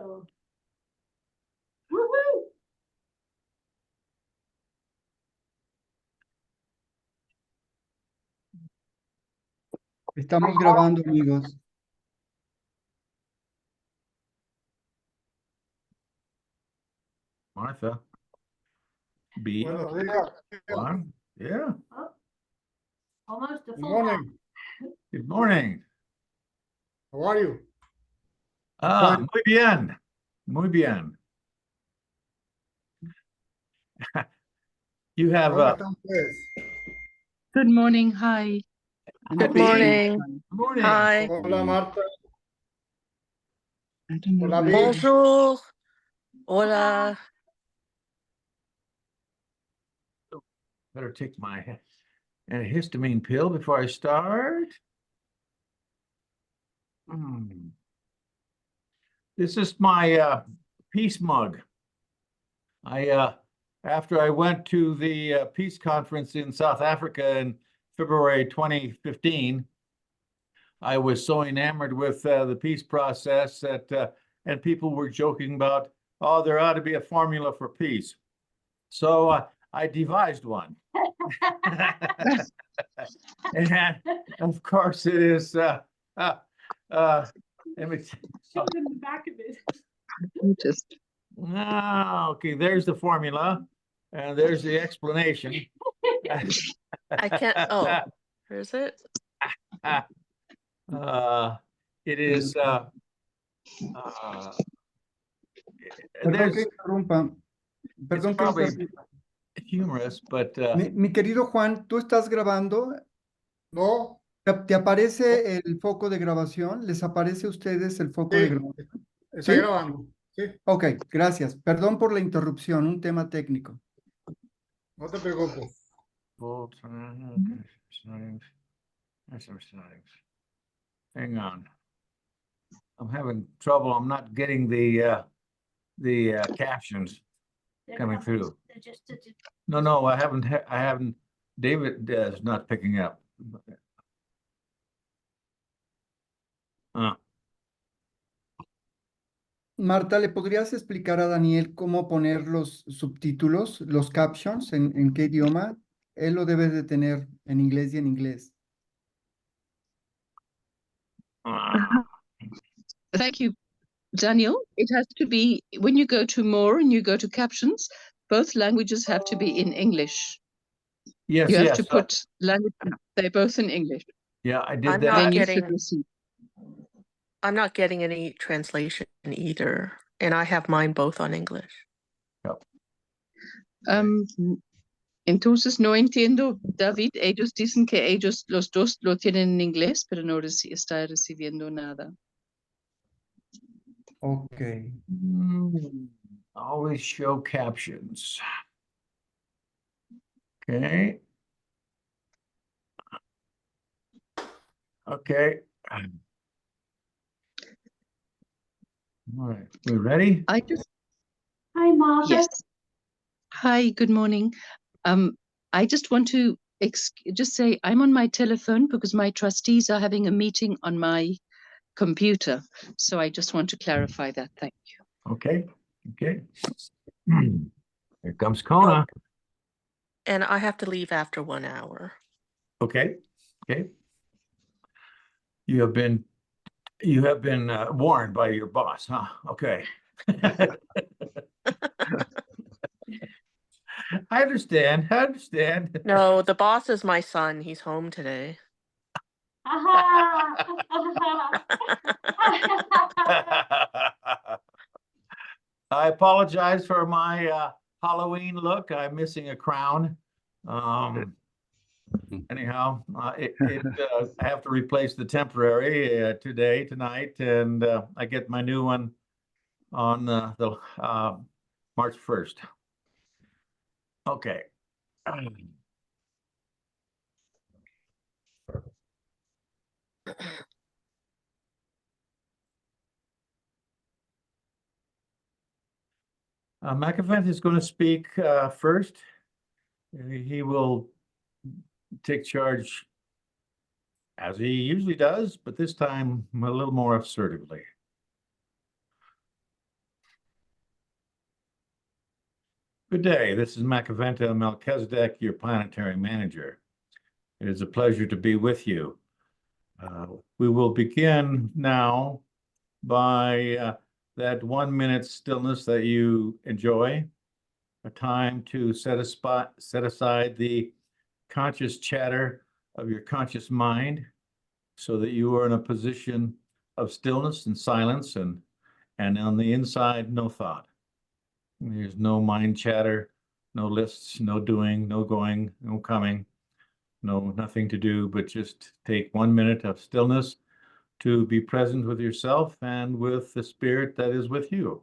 So. Woohoo! Estamos grabando, amigos. Martha. B. Buenos días. One. Yeah. Oh, almost a Good full morning. Good morning. How are you? Ah, Juan. muy bien. Muy bien. You have ¿Cómo están ustedes? Good morning. Hi. Good morning. morning. Hi. Hola, Marta. I don't know Hola, where- Bill. Bonjour. Hola. Better take my antihistamine pill before I start. This is my peace mug. After I went to the peace conference in South Africa in February 2015, I was so enamored with the peace process that and people were joking about, oh, there ought to be a formula for peace. So I devised one. And of course it is let me Show them the back of it. Just okay, there's the formula and there's the explanation. I can't. Oh, where is it? It is Perdón there's que interrumpa. Perdón que probably interrumpa. humorous, but Mi querido Juan, ¿tú estás grabando? No, ¿Te aparece el foco de grabación? ¿Les aparece a ustedes el foco de sí, grabación? está ¿Sí? grabando. Sí, Ok, gracias. Perdón por la interrupción, un tema técnico. no te preocupes. full time. Okay, settings. That's our settings. Hang on. I'm having trouble. I'm not getting the captions They're coming not- through. they're just- No, I haven't. David is not picking up. Marta, ¿le podrías explicar a Daniel cómo poner los subtítulos, los captions, en qué idioma? Él lo debe de tener en inglés y en inglés. thank you, Daniel. It has to be when you go to more and you go to captions, both languages have to be in English. Yes, You have yes. to put language. They're both in English. Yeah, I did I'm that. not Then you getting- should receive. I'm not getting any translation either, and I have mine both on English. Entonces no entiendo, David. Ellos dicen que ellos los dos lo tienen en inglés, pero no está recibiendo nada. Ok. Always show captions. Okay. Okay. All right, we ready? I just Hi, Martha. Yes. Hi, good morning. I just want to just say I'm on my telephone because my trustees are having a meeting on my computer. So I just want to clarify that. Thank you. Okay, okay. Here comes Kona. And I have to leave after 1 hour. Okay, okay. You have been warned by your boss, huh? Okay. I understand. I understand. No, the boss is my son. He's home today. Aha! I apologize for my Halloween look. I'm missing a crown. Anyhow, I have to replace the temporary tonight, and I get my new one on the March 1st. Okay. McAfee is going to speak first. He will take charge as he usually does, but this time a little more assertively. Good day. This is Macaventa Melchizedek, your planetary manager. It is a pleasure to be with you. We will begin now by that 1 minute stillness that you enjoy, a time to set aside the conscious chatter of your conscious mind so that you are in a position of stillness and silence, and on the inside, no thought. There's no mind chatter, no lists, no doing, no going, no coming, nothing to do, but just take 1 minute of stillness to be present with yourself and with the spirit that is with you.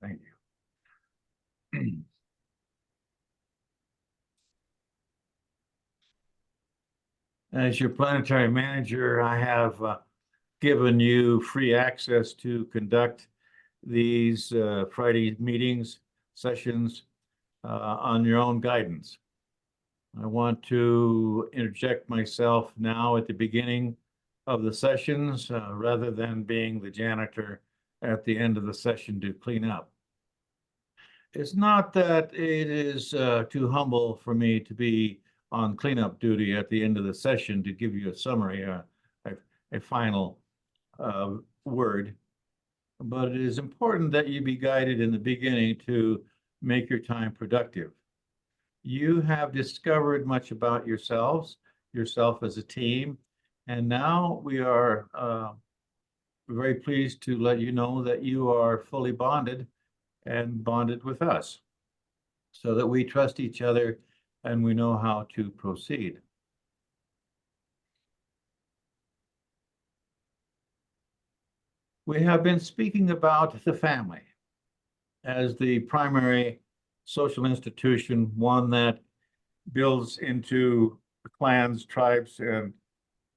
Thank you. As your planetary manager, I have given you free access to conduct these Friday meetings, sessions on your own guidance. I want to interject myself now at the beginning of the sessions rather than being the janitor at the end of the session to clean up. It's not that it is too humble for me to be on cleanup duty at the end of the session to give you a summary, a final word, but it is important that you be guided in the beginning to make your time productive. You have discovered much about yourself as a team, and now we are very pleased to let you know that you are fully bonded and bonded with us so that we trust each other and we know how to proceed. We have been speaking about the family as the primary social institution, one that builds into clans, tribes, and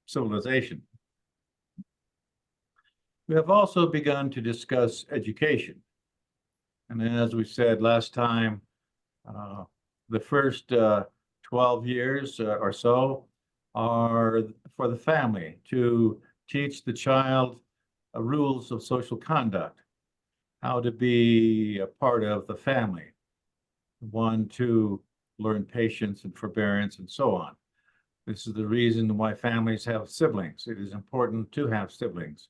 civilization. We have also begun to discuss education. And as we said last time, the first 12 years or so are for the family to teach the child rules of social conduct, how to be a part of the family, one to learn patience and forbearance and so on. This is the reason why families have siblings. It is important to have siblings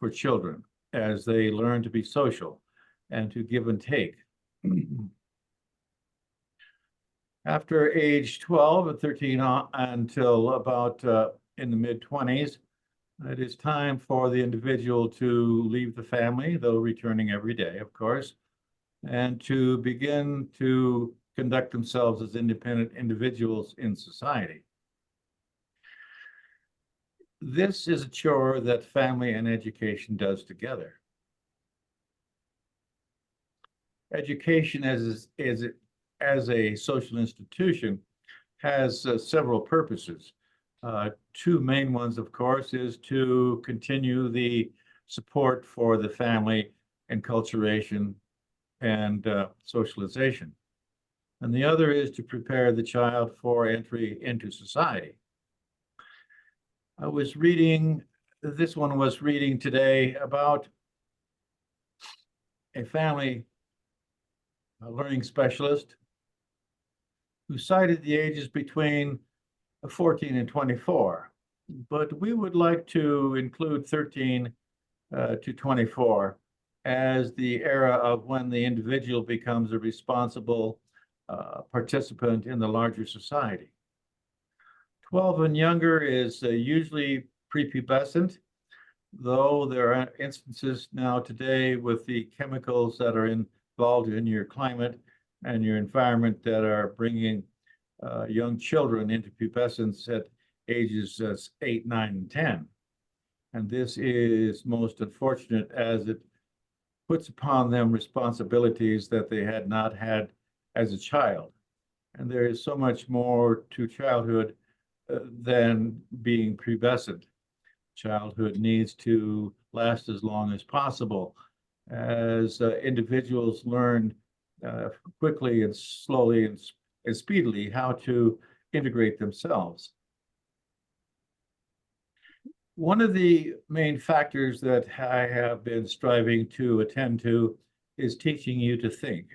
for children as they learn to be social and to give and take. After age 12 and 13 until about in the mid-20s, it is time for the individual to leave the family, though returning every day, of course, and to begin to conduct themselves as independent individuals in society. This is a chore that family and education does together. Education as a social institution has several purposes. Two main ones, of course, is to continue the support for the family, enculturation, and socialization. And the other is to prepare the child for entry into society. I was reading, this one was reading today about a family learning specialist who cited the ages between 14 and 24, but we would like to include 13 to 24 as the era of when the individual becomes a responsible participant in the larger society. 12 and younger is usually prepubescent, though there are instances now today with the chemicals that are involved in your climate and your environment that are bringing young children into pubescence at ages 8, 9, and 10. And this is most unfortunate as it puts upon them responsibilities that they had not had as a child. And there is so much more to childhood than being pubescent. Childhood needs to last as long as possible. As individuals learn quickly and slowly and speedily how to integrate themselves. One of the main factors that I have been striving to attend to is teaching you to think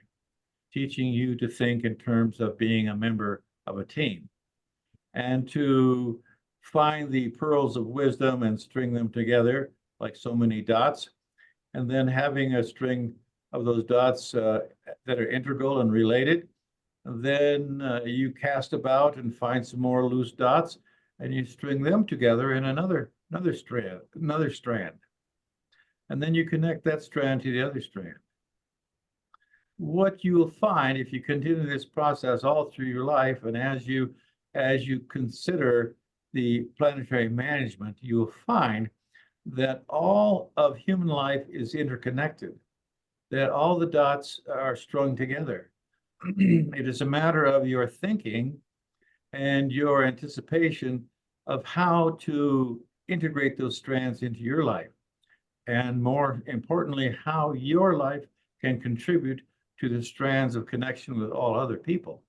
in terms of being a member of a team, and to find the pearls of wisdom and string them together like so many dots, and then having a string of those dots that are integral and related. Then you cast about and find some more loose dots, and you string them together in another strand. And then you connect that strand to the other strand. What you will find if you continue this process all through your life, and as you consider the planetary management, you will find that all of human life is interconnected, that all the dots are strung together. It is a matter of your thinking and your anticipation of how to integrate those strands into your life, and more importantly, how your life can contribute to the strands of connection with all other people.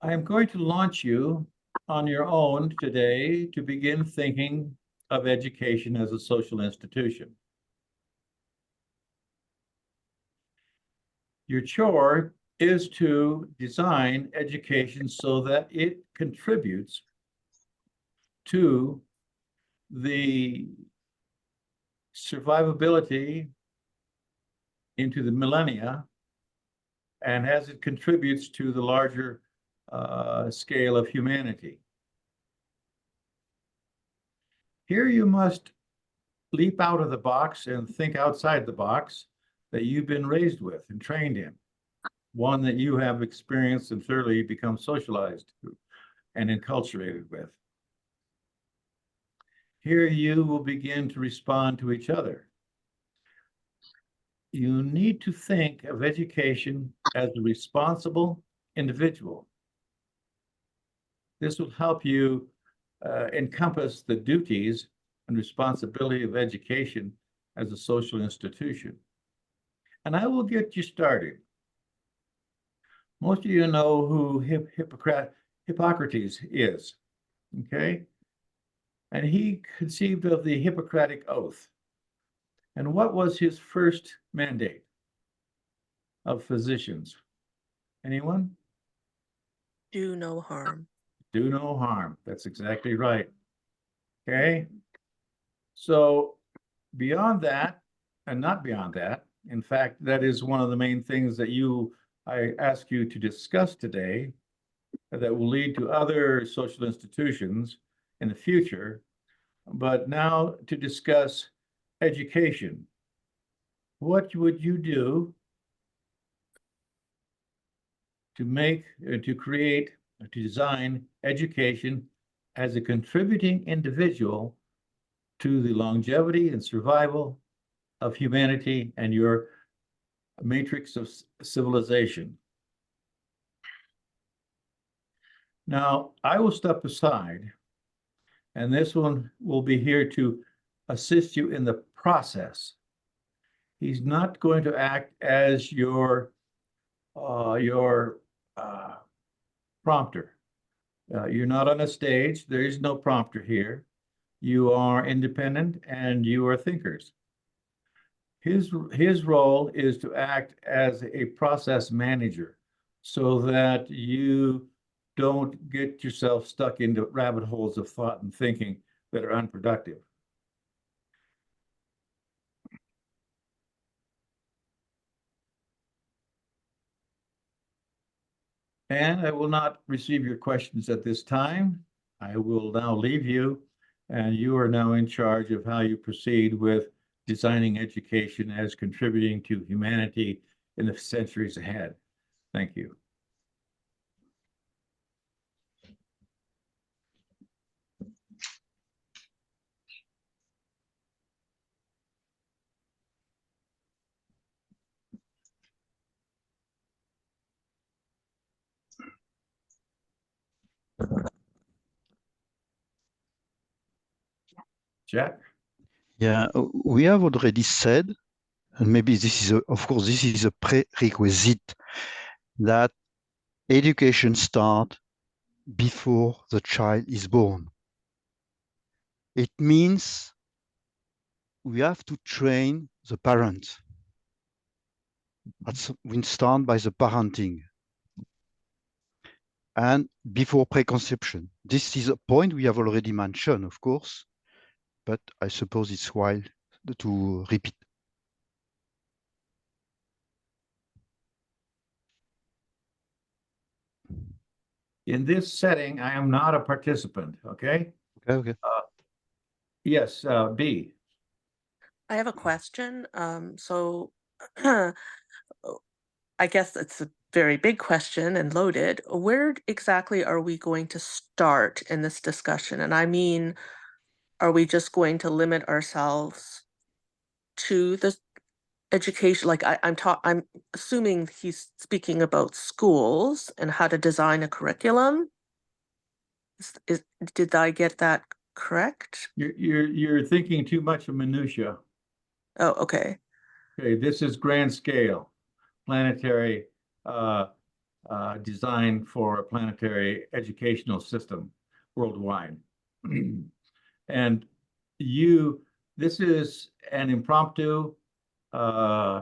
I am going to launch you on your own today to begin thinking of education as a social institution. Your chore is to design education so that it contributes to the survivability into the millennia, and as it contributes to the larger scale of humanity. Here you must leap out of the box and think outside the box that you've been raised with and trained in, one that you have experienced and thoroughly become socialized to and enculturated with. Here you will begin to respond to each other. You need to think of education as a responsible individual. This will help you encompass the duties and responsibility of education as a social institution. And I will get you started. Most of you know who Hippocrates is, okay? And he conceived of the Hippocratic Oath. And what was his first mandate of physicians? Anyone? Do no harm. Do no harm. That's exactly right. Okay? So beyond that, and not beyond that, in fact, that is one of the main things that I ask you to discuss today that will lead to other social institutions in the future. But now to discuss education. What would you do to create, to design education as a contributing individual to the longevity and survival of humanity and your matrix of civilization? Now, I will step aside, and this one will be here to assist you in the process. He's not going to act as your prompter. You're not on a stage. There is no prompter here. You are independent and you are thinkers. His role is to act as a process manager so that you don't get yourself stuck into rabbit holes of thought and thinking that are unproductive. And I will not receive your questions at this time. I will now leave you, and you are now in charge of how you proceed with designing education as contributing to humanity in the centuries ahead. Thank you. Jack? Yeah, we have already said, and maybe this is, of course, this is a prerequisite that education starts before the child is born. It means we have to train the parents. We start by the parenting and before preconception. This is a point we have already mentioned, of course, but I suppose it's while to repeat. In this setting, I am not a participant, okay? Okay. Yes, B. I have a question. I guess it's a very big question and loaded. Where exactly are we going to start in this discussion? And I mean, are we just going to limit ourselves to the education? Like I'm assuming he's speaking about schools and how to design a curriculum. Did I get that correct? You're thinking too much of minutia. Oh, okay. Okay, this is grand scale, planetary design for a planetary educational system worldwide. And this is an impromptu,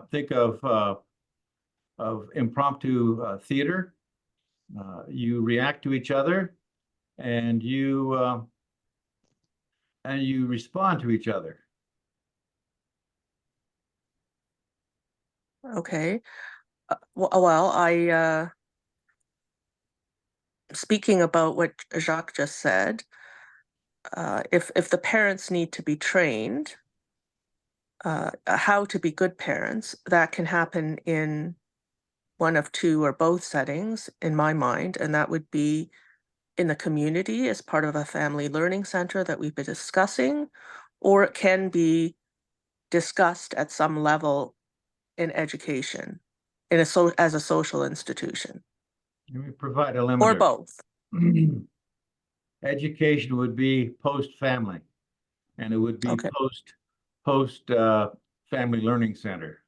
think of impromptu theater. You react to each other and you respond to each other. Okay. Speaking about what Jacques just said, if the parents need to be trained how to be good parents, that can happen in one of two or both settings in my mind, and that would be in the community as part of a family learning center that we've been discussing, or it can be discussed at some level in education, as a social institution, Let me provide a limiter. or both. Education would be post-family, and it would be Okay. post family learning center.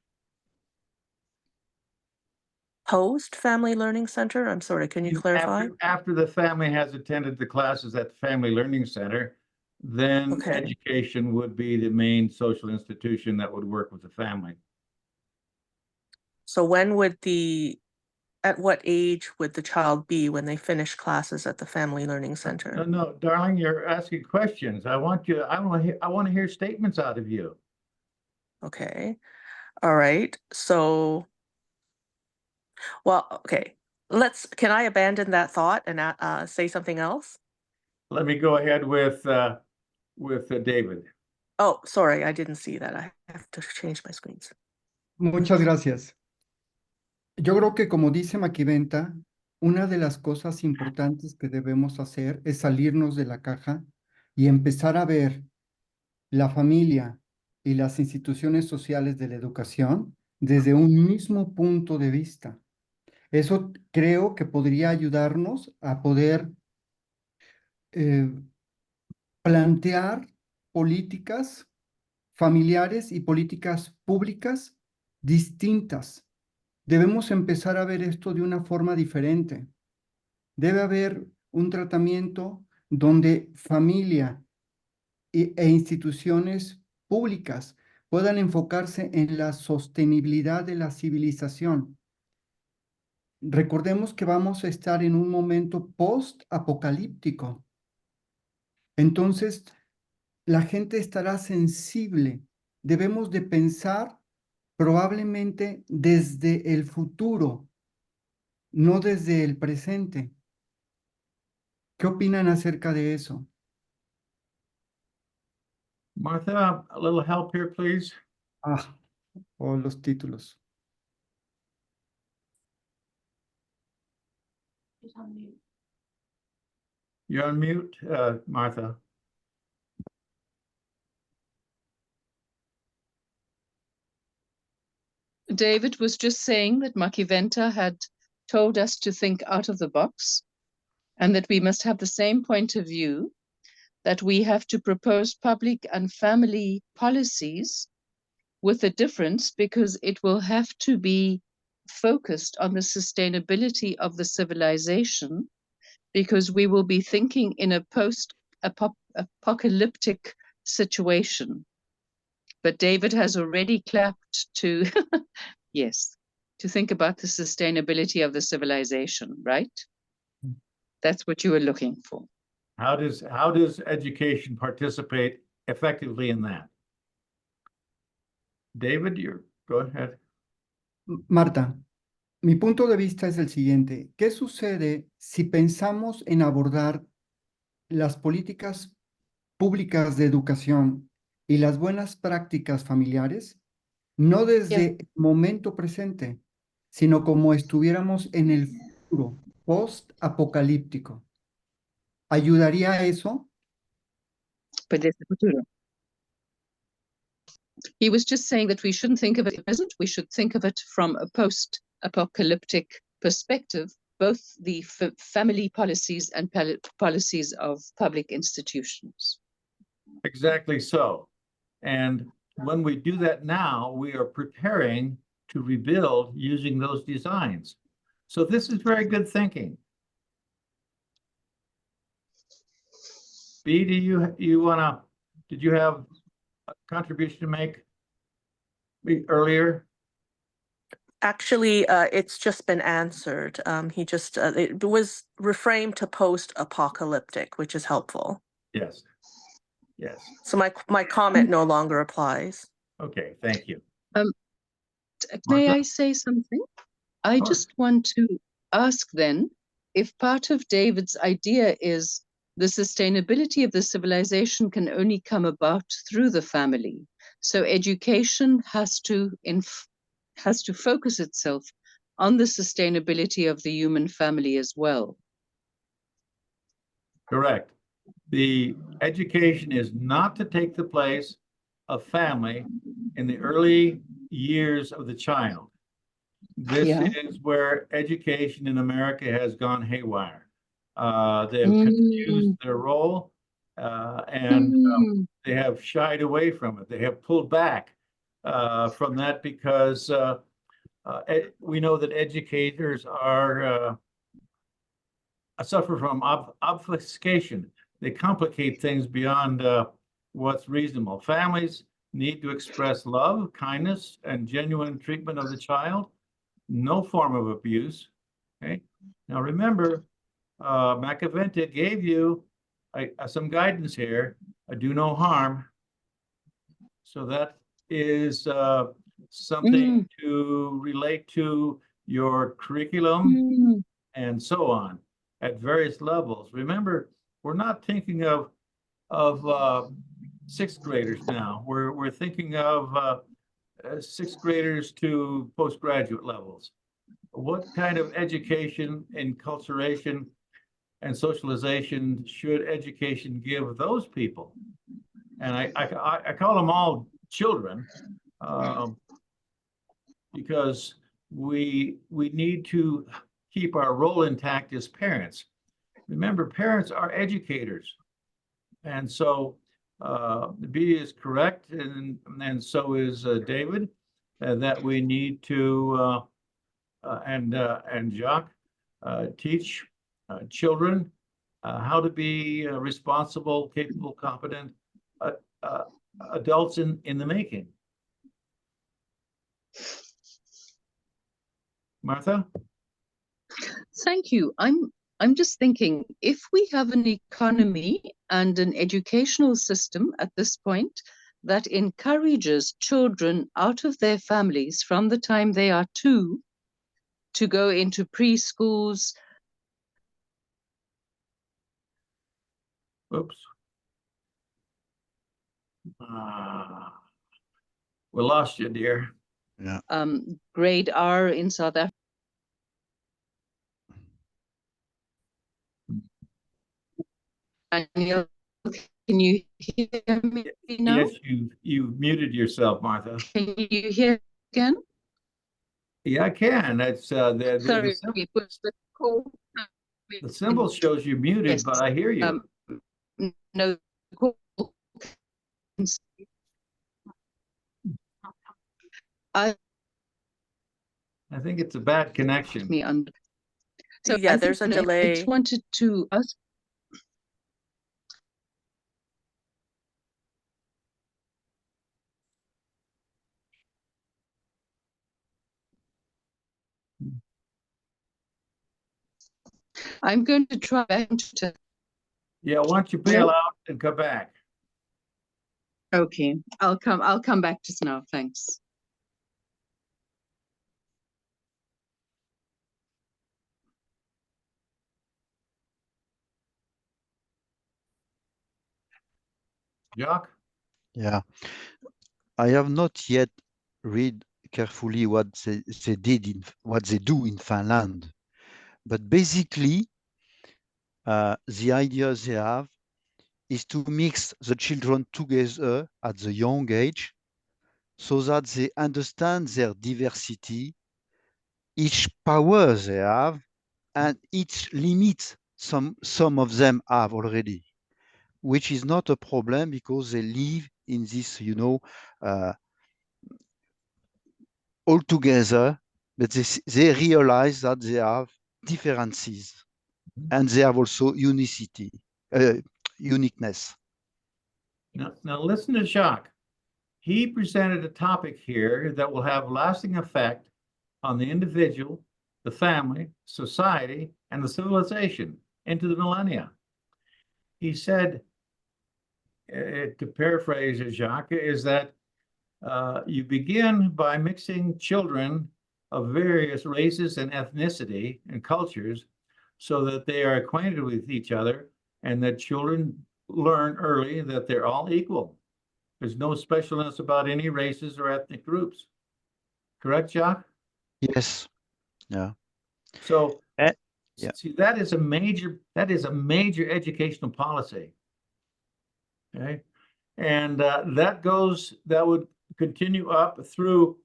Post family learning center? I'm sorry, can you clarify? After the family has attended the classes at the family learning center, then Okay. education would be the main social institution that would work with the family. So at what age would the child be when they finish classes at the family learning center? No, darling, you're asking questions. I want to hear statements out of you. Okay. All right. So, well, okay. Can I abandon that thought and say something else? Let me go ahead with David. Oh, sorry, I didn't see that. I have to change my screens. Muchas gracias. Yo creo que como dice Maquiventa, una de las cosas importantes que debemos hacer es salirnos de la caja y empezar a ver la familia y las instituciones sociales de la educación desde un mismo punto de vista. Eso creo que podría ayudarnos a poder plantear políticas familiares y políticas públicas distintas. Debemos empezar a ver esto de una forma diferente. Debe haber un tratamiento donde familia e instituciones públicas puedan enfocarse en la sostenibilidad de la civilización. Recordemos que vamos a estar en un momento post-apocalíptico. Entonces, la gente estará sensible. Debemos de pensar probablemente desde el futuro, no desde el presente. ¿Qué opinan acerca de eso? Martha, a little help here, please. Ah, o los títulos. She's on mute. You're on mute, Martha. David was just saying that Makiventa had told us to think out of the box and that we must have the same point of view, that we have to propose public and family policies with a difference because it will have to be focused on the sustainability of the civilization, because we will be thinking in a post-apocalyptic situation. But David has already clapped to, yes, to think about the sustainability of the civilization, right? That's what you were looking for. How does education participate effectively in that? David, go ahead. Marta, mi punto de vista es el siguiente. ¿Qué sucede si pensamos en abordar las políticas públicas de educación y las buenas prácticas familiares no desde el momento presente, sino como estuviéramos en el futuro, post-apocalíptico? ¿Ayudaría a eso? But there's the futuro. He was just saying that we shouldn't think of it as present, we should think of it from a post-apocalyptic perspective, both the family policies and policies of public institutions. Exactly so. And when we do that now, we are preparing to rebuild using those designs. So this is very good thinking. B, did you have a contribution to make earlier? Actually, it's just been answered. It was reframed to post-apocalyptic, which is helpful. Yes. Yes. So my comment no longer applies. Okay, thank you. May Martha? I say something? I Sure. just want to ask then, if part of David's idea is the sustainability of the civilization can only come about through the family. So education has to focus itself on the sustainability of the human family as well. Correct. The education is not to take the place of family in the early years of the child. This is where education in America has gone haywire. They have confused their role and they have shied away from it. They have pulled back from that because we know that educators are suffer from obfuscation. They complicate things beyond what's reasonable. Families need to express love, kindness, and genuine treatment of the child. No form of abuse. Okay. Now remember, Makiventa gave you some guidance here. Do no harm. So that is something to relate to your curriculum and so on at various levels. Remember, we're not thinking of sixth graders now. We're thinking of sixth graders to postgraduate levels. What kind of education, enculturation, and socialization should education give those people? And I call them all children because we need to keep our role intact as parents. Remember, parents are educators. And so B is correct, and so is David, that we need to, and Jacques, teach children how to be responsible, capable, competent adults in the making. Martha? Thank you. I'm just thinking, if we have an economy and an educational system at this point that encourages children out of their families from the time they are 2 to go into preschools. Oops. We lost you, dear. Yeah. Grade R in South Africa. Daniel, can you hear me now? Yes, you muted yourself, Martha. Can you hear again? Yeah, I can. That's Sorry, it was the call. the symbol shows you muted, Yes. but I hear you. No, the call. I I think it's a bad connection. me under. So Yeah, I there's a think I delay. just wanted to ask. I'm going to try to. Yeah, why don't you Hello? bail out and come back? Okay, I'll come back just now. Thanks. Jacques? Yeah. I have not yet read carefully what they did in what they do in Finland, but basically, the idea they have is to mix the children together at the young age so that they understand their diversity, each power they have, and each limit some of them have already, which is not a problem because they live in this, all together, but they realize that they have differences and they have also unicity, uniqueness. Now listen to Jacques. He presented a topic here that will have lasting effect on the individual, the family, society, and the civilization into the millennia. He said, to paraphrase Jacques, is that you begin by mixing children of various races and ethnicity and cultures so that they are acquainted with each other and that children learn early that they're all equal. There's no specialness about any races or ethnic groups. Correct, Jacques? Yes. Yeah. So, yeah. see, that is a major educational policy. Okay. And that would continue up through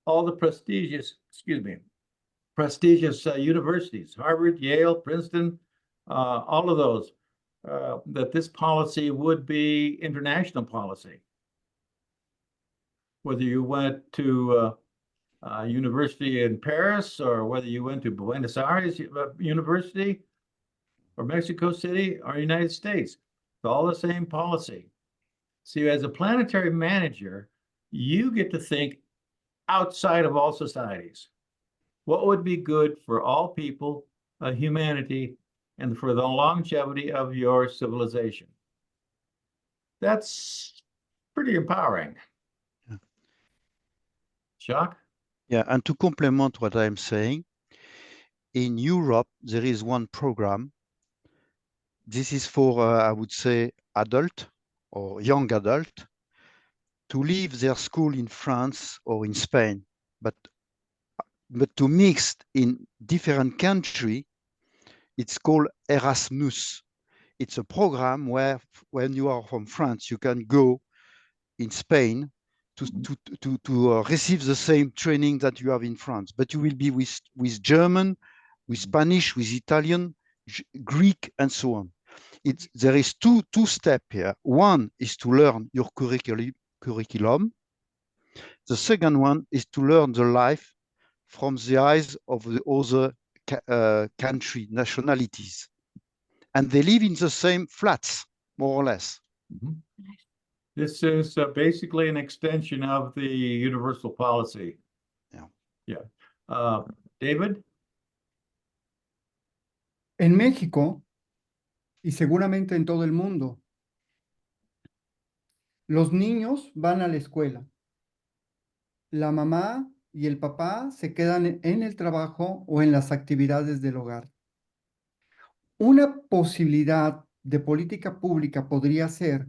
all the prestigious universities, Harvard, Yale, Princeton, all of those, that this policy would be international policy. Whether you went to university in Paris or whether you went to Buenos Aires University or Mexico City or United States, it's all the same policy. See, as a planetary manager, you get to think outside of all societies. What would be good for all people, humanity, and for the longevity of your civilization? That's pretty empowering. Yeah. Jacques? Yeah, and to complement what I'm saying, in Europe, there is one program. This is for, I would say, adult or young adult to leave their school in France or in Spain, but to mix in different country. It's called Erasmus. It's a program where when you are from France, you can go in Spain to receive the same training that you have in France, but you will be with German, with Spanish, with Italian, Greek, and so on. There is two steps here. One is to learn your curriculum. The second one is to learn the life from the eyes of the other country nationalities. And they live in the same flats, more or less. Mm-hmm. This is basically an extension of the universal policy. Yeah. Yeah. David? En México, y seguramente en todo el mundo, los niños van a la escuela. La mamá y el papá se quedan en el trabajo o en las actividades del hogar. Una posibilidad de política pública podría ser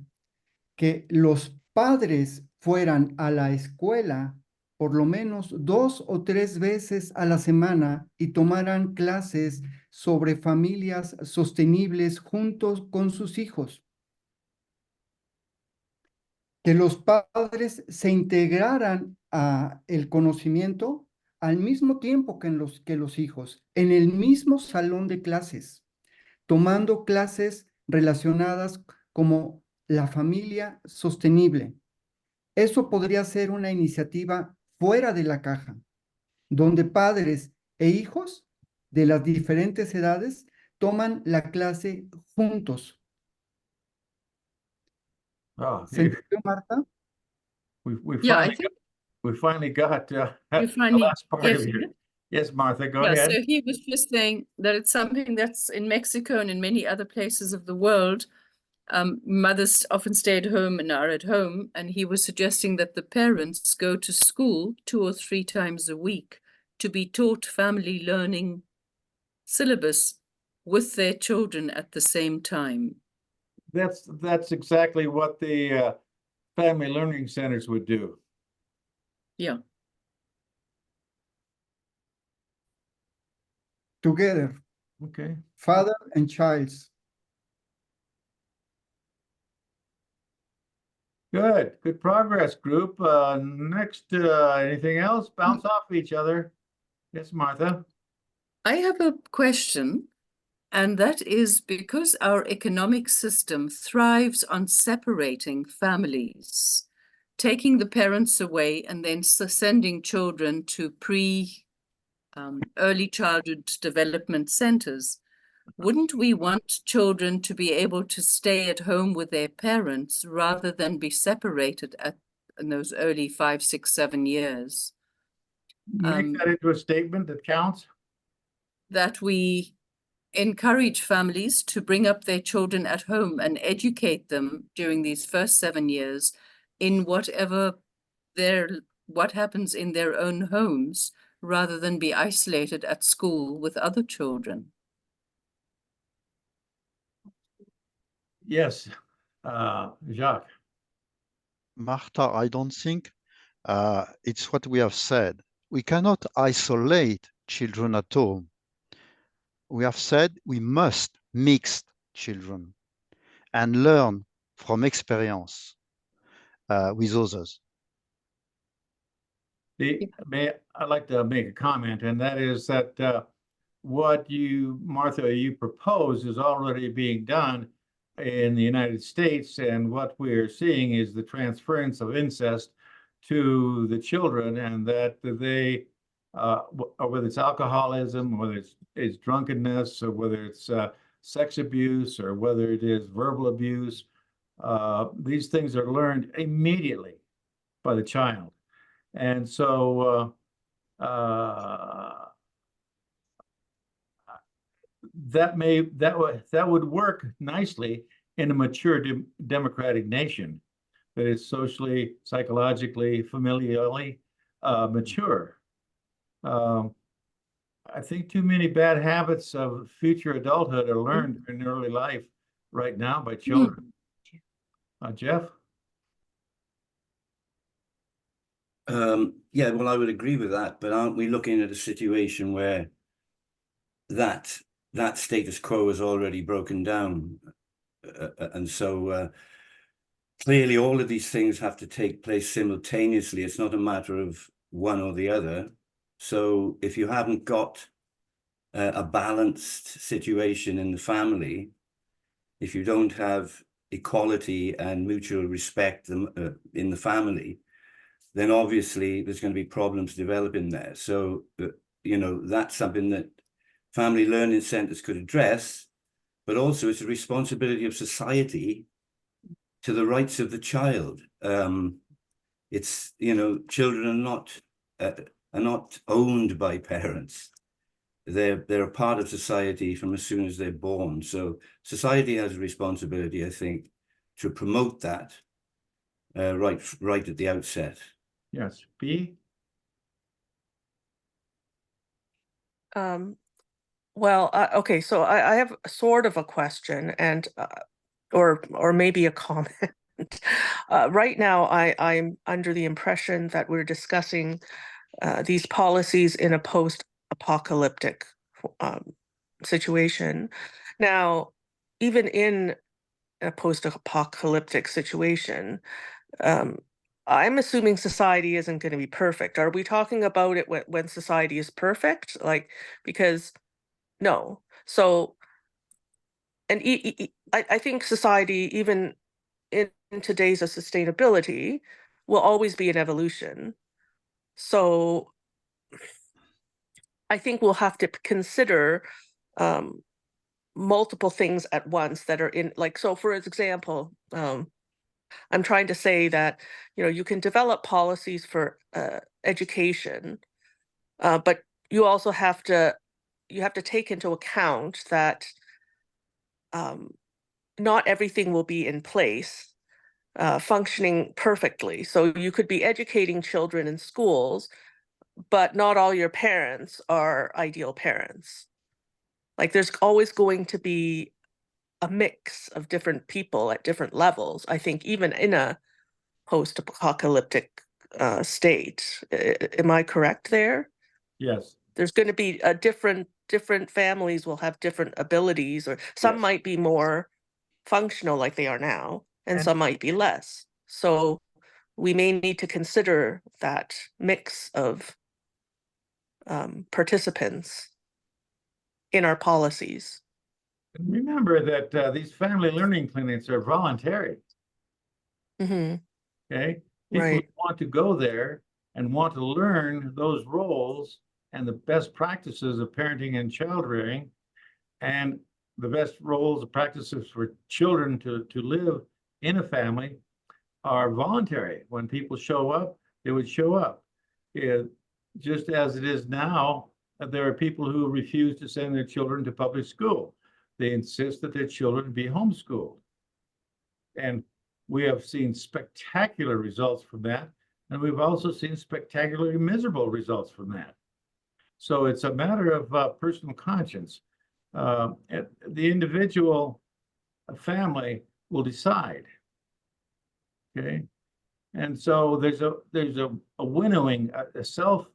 que los padres fueran a la escuela por lo menos 2 o 3 veces a la semana y tomaran clases sobre familias sostenibles juntos con sus hijos. Que los padres se integraran a el conocimiento al mismo tiempo que los hijos, en el mismo salón de clases, tomando clases relacionadas como la familia sostenible. Eso podría ser una iniciativa fuera de la caja, donde padres e hijos de las diferentes edades toman la clase juntos. Oh, ¿Se entendió, Marta? we Yeah, I finally think we finally got you the finally last part of get your. it. Yes, Martha, go Yeah, ahead. so he was just saying that it's something that's in Mexico and in many other places of the world. Mothers often stay at home and are at home, and he was suggesting that the parents go to school 2 or 3 times a week to be taught family learning syllabus with their children at the same time. That's exactly what the family learning centers would do. Yeah. Together, Okay. father and child. Good progress, group. Next, anything else? Bounce off each other. Yes, Martha. I have a question, and that is because our economic system thrives on separating families, taking the parents away and then sending children to early childhood development centers. Wouldn't we want children to be able to stay at home with their parents rather than be separated in those early 5, 6, 7 years? Make that into a statement that counts. That we encourage families to bring up their children at home and educate them during these first 7 years in what happens in their own homes, rather than be isolated at school with other children. Yes, Jacques. Martha, I don't think it's what we have said. We cannot isolate children at home. We have said we must mix children and learn from experience with others. I'd like to make a comment, and that is that what you, Martha, you propose is already being done in the United States, and what we're seeing is the transference of incest to the children, and that they, whether it's alcoholism, whether it's drunkenness, or whether it's sex abuse, or whether it is verbal abuse, these things are learned immediately by the child. And so that would work nicely in a mature democratic nation that is socially, psychologically, familially mature. I think too many bad habits of future adulthood are learned in early life right now by children. Jeff? Yeah, well, I would agree with that, but aren't we looking at a situation where that status quo is already broken down? And so clearly all of these things have to take place simultaneously. It's not a matter of one or the other. So if you haven't got a balanced situation in the family, if you don't have equality and mutual respect in the family, then obviously there's going to be problems developing there. So, that's something that family learning centers could address, but also it's a responsibility of society to the rights of the child. It's, children are not owned by parents. They're a part of society from as soon as they're born. So society has a responsibility, I think, to promote that right at the outset. Yes. B? Well, okay, so I have sort of a question and or maybe a comment. Right now, I'm under the impression that we're discussing these policies in a post-apocalyptic situation. Now, even in a post-apocalyptic situation, I'm assuming society isn't going to be perfect. Are we talking about it when society is perfect? Like, because no. So, and I think society, even in today's of sustainability, will always be an evolution. So I think we'll have to consider multiple things at once that are in, like, so for example, I'm trying to say that, you know, you can develop policies for education, but you also have to take into account that not everything will be in place functioning perfectly. So you could be educating children in schools, but not all your parents are ideal parents. Like there's always going to be a mix of different people at different levels. I think even in a post-apocalyptic state, am I correct there? Yes. There's going to be a different families will have different abilities, or some Yes. might be more functional like they are now, and And- some might be less. So we may need to consider that mix of participants in our policies. And remember that these family learning clinics are voluntary. Mm-hmm. Okay, people who Right. want to go there and want to learn those roles and the best practices of parenting and child rearing, and the best roles and practices for children to live in a family are voluntary. When people show up, they would show up. Just as it is now, there are people who refuse to send their children to public school. They insist that their children be homeschooled. And we have seen spectacular results from that. And we've also seen spectacularly miserable results from that. So it's a matter of personal conscience. The individual family will decide. Okay. And so there's a winnowing, a self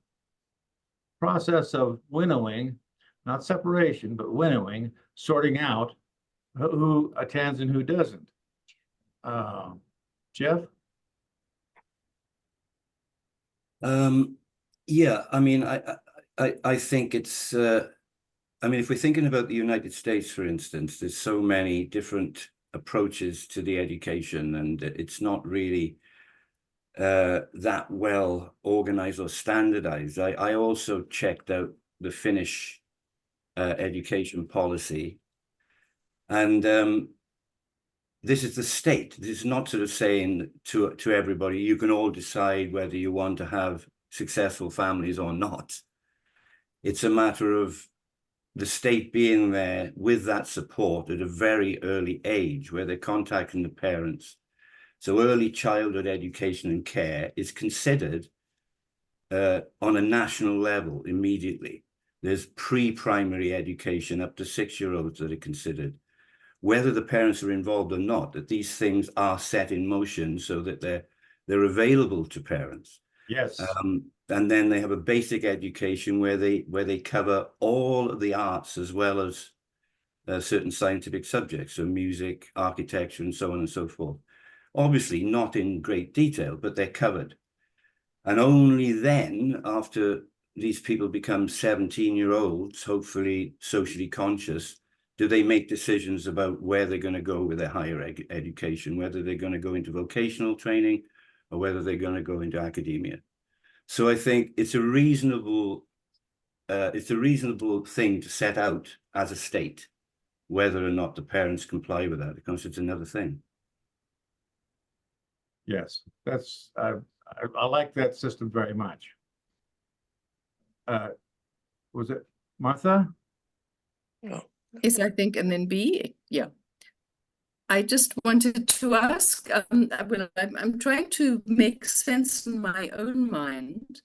process of winnowing, not separation, but winnowing, sorting out who attends and who doesn't. Jeff? Yeah, I mean, I think it's, I mean, if we're thinking about the United States, for instance, there's so many different approaches to the education, and it's not really that well organized or standardized. I also checked out the Finnish education policy, and this is the state. This is not sort of saying to everybody, you can all decide whether you want to have successful families or not. It's a matter of the state being there with that support at a very early age, where they're contacting the parents. So early childhood education and care is considered on a national level immediately. There's pre-primary education up to 6-year-olds that are considered. Whether the parents are involved or not, that these things are set in motion so that they're available to parents. Yes. And then they have a basic education where they cover all of the arts as well as certain scientific subjects, so music, architecture, and so on and so forth. Obviously not in great detail, but they're covered. And only then, after these people become 17-year-olds, hopefully socially conscious, do they make decisions about where they're going to go with their higher education, whether they're going to go into vocational training or whether they're going to go into academia. So I think it's a reasonable thing to set out as a state. Whether or not the parents comply with that, because it's another thing. Yes, that's I like that system very much. Was it Martha? No. Yes, I think, and then B, yeah. I just wanted to ask, well, I'm trying to make sense in my own mind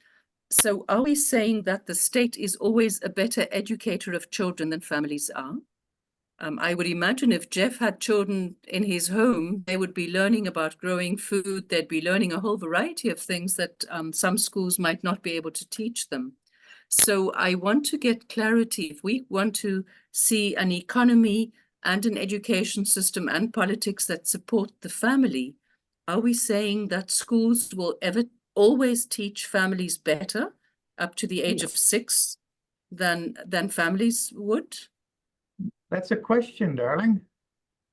So are we saying that the state is always a better educator of children than families are? I would imagine if Jeff had children in his home, they would be learning about growing food. They'd be learning a whole variety of things that some schools might not be able to teach them. So I want to get clarity. If we want to see an economy and an education system and politics that support the family, are we saying that schools will always teach families better up to the age of 6 than families would? That's a question, darling.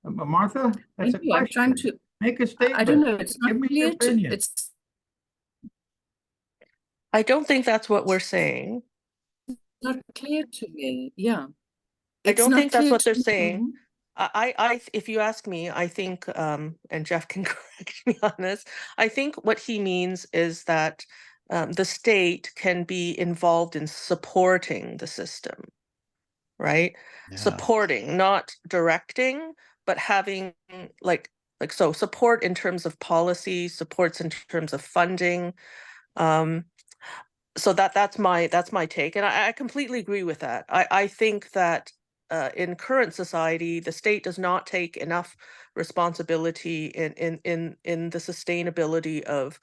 Martha, that's a question. I'm trying to Make a statement. I don't know. It's not Give me your clear to. opinion. It's I don't think that's what we're saying. not clear to me. Yeah, I it's don't not think that's clear what to they're me. saying. If you ask me, I think, and Jeff can correct me on this, I think what he means is that the state can be involved in supporting the system, right? Yeah. Supporting, not directing, but having so support in terms of policy, supports in terms of funding. So that's my take, and I completely agree with that. I think that in current society, the state does not take enough responsibility in the sustainability of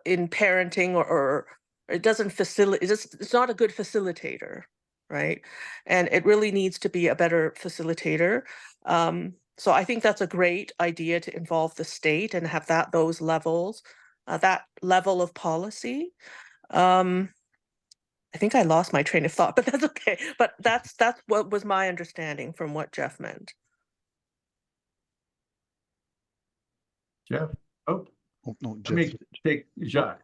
in parenting or it doesn't facilitate. It's not a good facilitator, right? And it really needs to be a better facilitator. So I think that's a great idea to involve the state and have those levels. That level of policy. I think I lost my train of thought, but that's okay. But that's what was my understanding from what Jeff meant. Jeff? Oh, Oh, no, let Jeff. me take Jacques.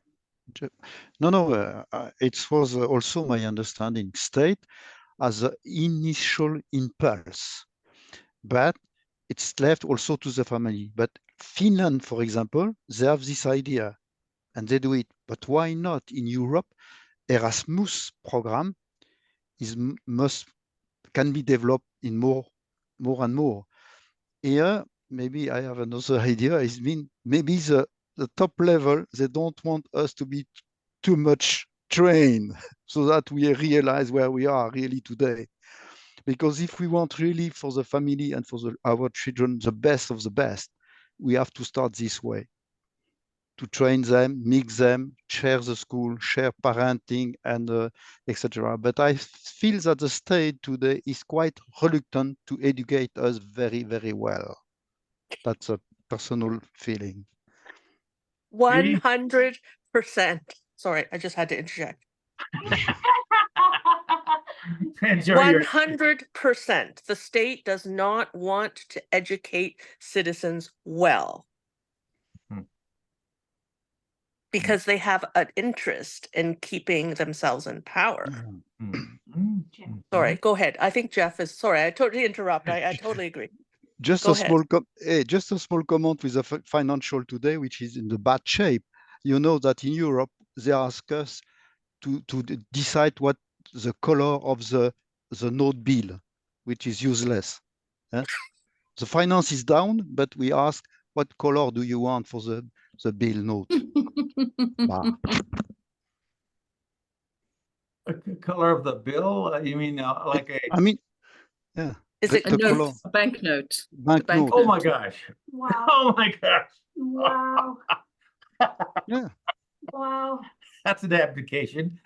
No, it was also my understanding state as an initial impulse, but it's left also to the family. But Finland, for example, they have this idea and they do it. But why not in Europe? Erasmus program can be developed in more and more. Here, maybe I have another idea. Maybe the top level, they don't want us to be too much trained so that we realize where we are really today. Because if we want really for the family and for our children the best of the best, we have to start this way. To train them, mix them, share the school, share parenting, and etc. But I feel that the state today is quite reluctant to educate us very, very well. That's a personal feeling. 100%. Sorry, I just had to interject. 100%. The state does not want to educate citizens well. Because they have an interest in keeping themselves in power. Sorry, go ahead. I think Jeff is, sorry, I totally interrupt. I totally agree. Just a small comment with the financial today, which is in the bad shape. You know that in Europe, they ask us to decide what the color of the note bill, which is useless. The finance is down, but we ask, what color do you want for the bill note? The color of the bill? You mean like a... I mean, yeah. Is it a note, a banknote? Banknote. Oh my gosh. Wow. Oh my gosh. Wow. Yeah. Wow. That's an abdication.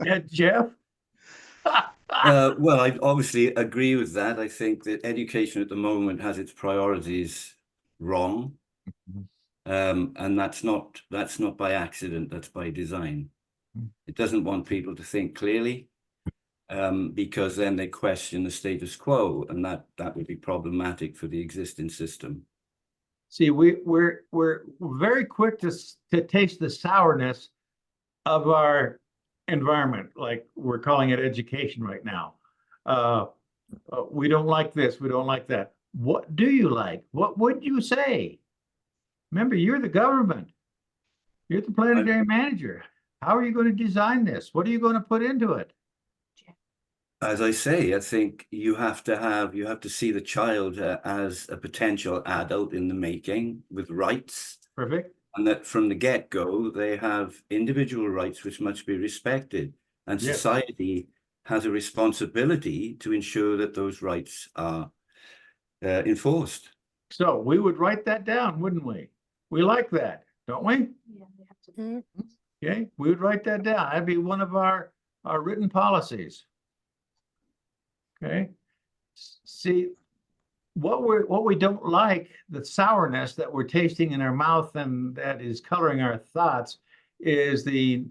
Yeah, Jeff? Well, I obviously agree with that. I think that education at the moment has its priorities wrong. And that's not by accident, that's by design. It doesn't want people to think clearly, because then they question the status quo, and that would be problematic for the existing system. See, we're very quick to taste the sourness of our environment, like we're calling it education right now. We don't like this, we don't like that. What do you like? What would you say? Remember, you're the government. You're the planetary manager. How are you going to design this? What are you going to put into it? As I say, I think you have to see the child as a potential adult in the making with rights. Perfect. And that from the get-go, they have individual rights which must be respected. And Yes. society has a responsibility to ensure that those rights are enforced. So we would write that down, wouldn't we? We like that, don't we? Yeah, they have to. Mhm. Okay, we would write that down. That'd be one of our written policies. Okay. See, what we don't like, the sourness that we're tasting in our mouth and that is coloring our thoughts, is the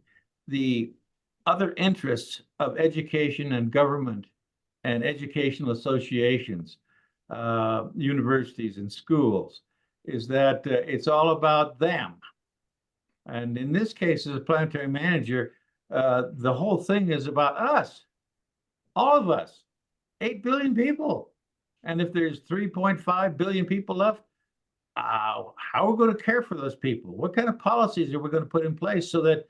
other interests of education and government and educational associations, universities and schools, is that it's all about them. And in this case, as a planetary manager, the whole thing is about us, all of us, 8 billion people. And if there's 3.5 billion people left, how are we going to care for those people? What kind of policies are we going to put in place so that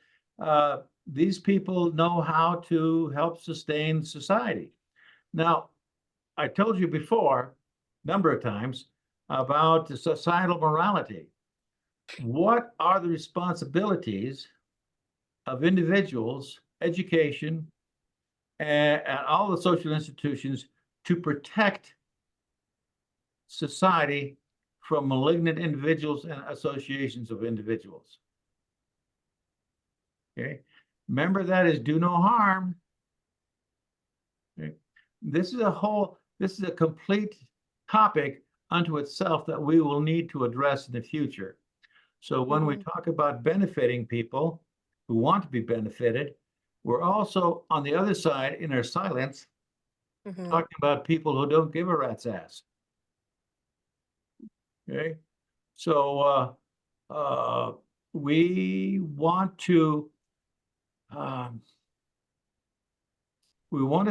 these people know how to help sustain society? Now, I told you before, a number of times, about the societal morality. What are the responsibilities of individuals, education, and all the social institutions to protect society from malignant individuals and associations of individuals? Okay, remember that is do no harm. Okay. This is a complete topic unto itself that we will need to address in the future. So when we talk about benefiting people who want to be benefited, we're also on the other side in our silence talking about people who don't give a rat's ass. Okay, so we want to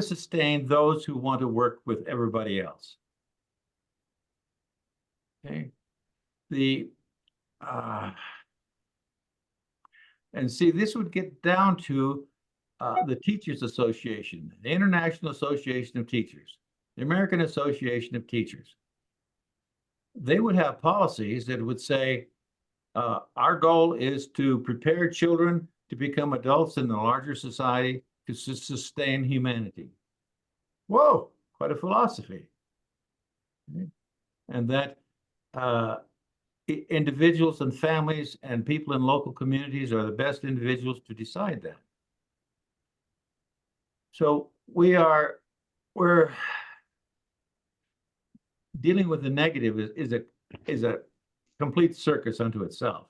sustain those who want to work with everybody else. Okay, and see, this would get down to the Teachers Association, the International Association of Teachers, the American Association of Teachers. They would have policies that would say, our goal is to prepare children to become adults in the larger society to sustain humanity. Whoa, quite a philosophy. Okay. And that individuals and families and people in local communities are the best individuals to decide that. So we're dealing with the negative is a complete circus unto itself.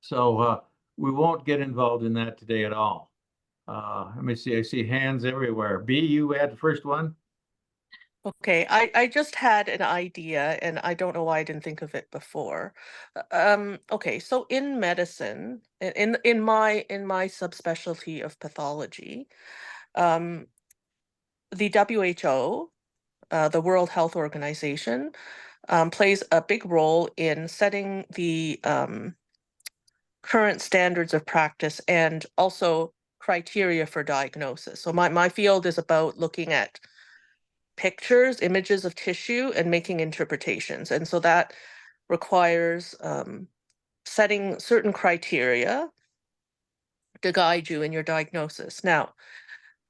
So we won't get involved in that today at all. Let me see, I see hands everywhere. B, you had the first one? Okay, I just had an idea and I don't know why I didn't think of it before. Okay, so in medicine, in my subspecialty of pathology, the WHO, the World Health Organization, plays a big role in setting the current standards of practice and also criteria for diagnosis. So my field is about looking at pictures, images of tissue, and making interpretations. And so that requires setting certain criteria to guide you in your diagnosis. Now,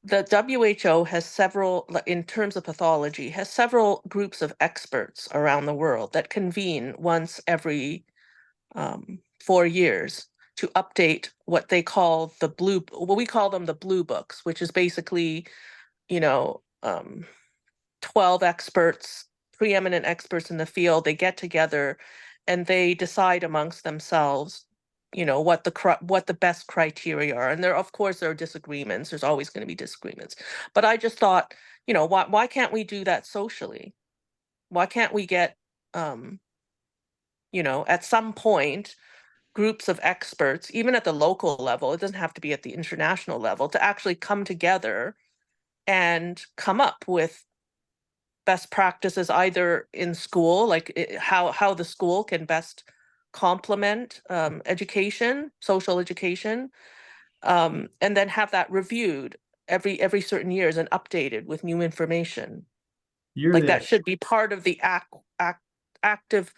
the WHO has several, in terms of pathology, has several groups of experts around the world that convene once every 4 years to update what they call what we call them the blue books, which is basically, 12 experts, preeminent experts in the field. They get together and they decide amongst themselves, what the best criteria are. And of course, there are disagreements. There's always going to be disagreements. But I just thought, why can't we do that socially? Why can't we get, at some point, groups of experts, even at the local level, it doesn't have to be at the international level, to actually come together and come up with best practices either in school, like how the school can best complement education, social education, and then have that reviewed every certain years and updated with new information. That should be part of the active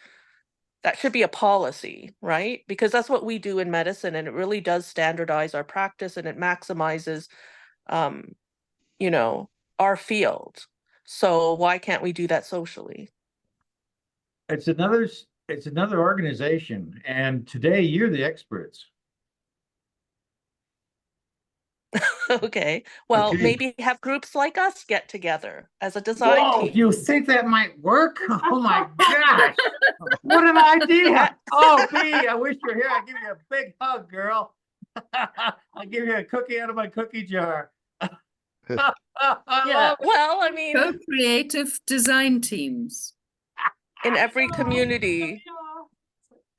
That should be a policy, right? Because that's what we do in medicine, and it really does standardize our practice, and it maximizes, you know, our field. So why can't we do that socially? It's another organization, and today you're the experts. Okay, well, Okay. maybe have groups like us get together as a design Whoa, team. you think that might work? Oh my gosh. What an idea. Oh, B, I wish you were here. I'd give you a big hug, girl. I'll give you a cookie out of my cookie jar. I Yeah. love it. Well, I mean, Co-creative design teams. in every community.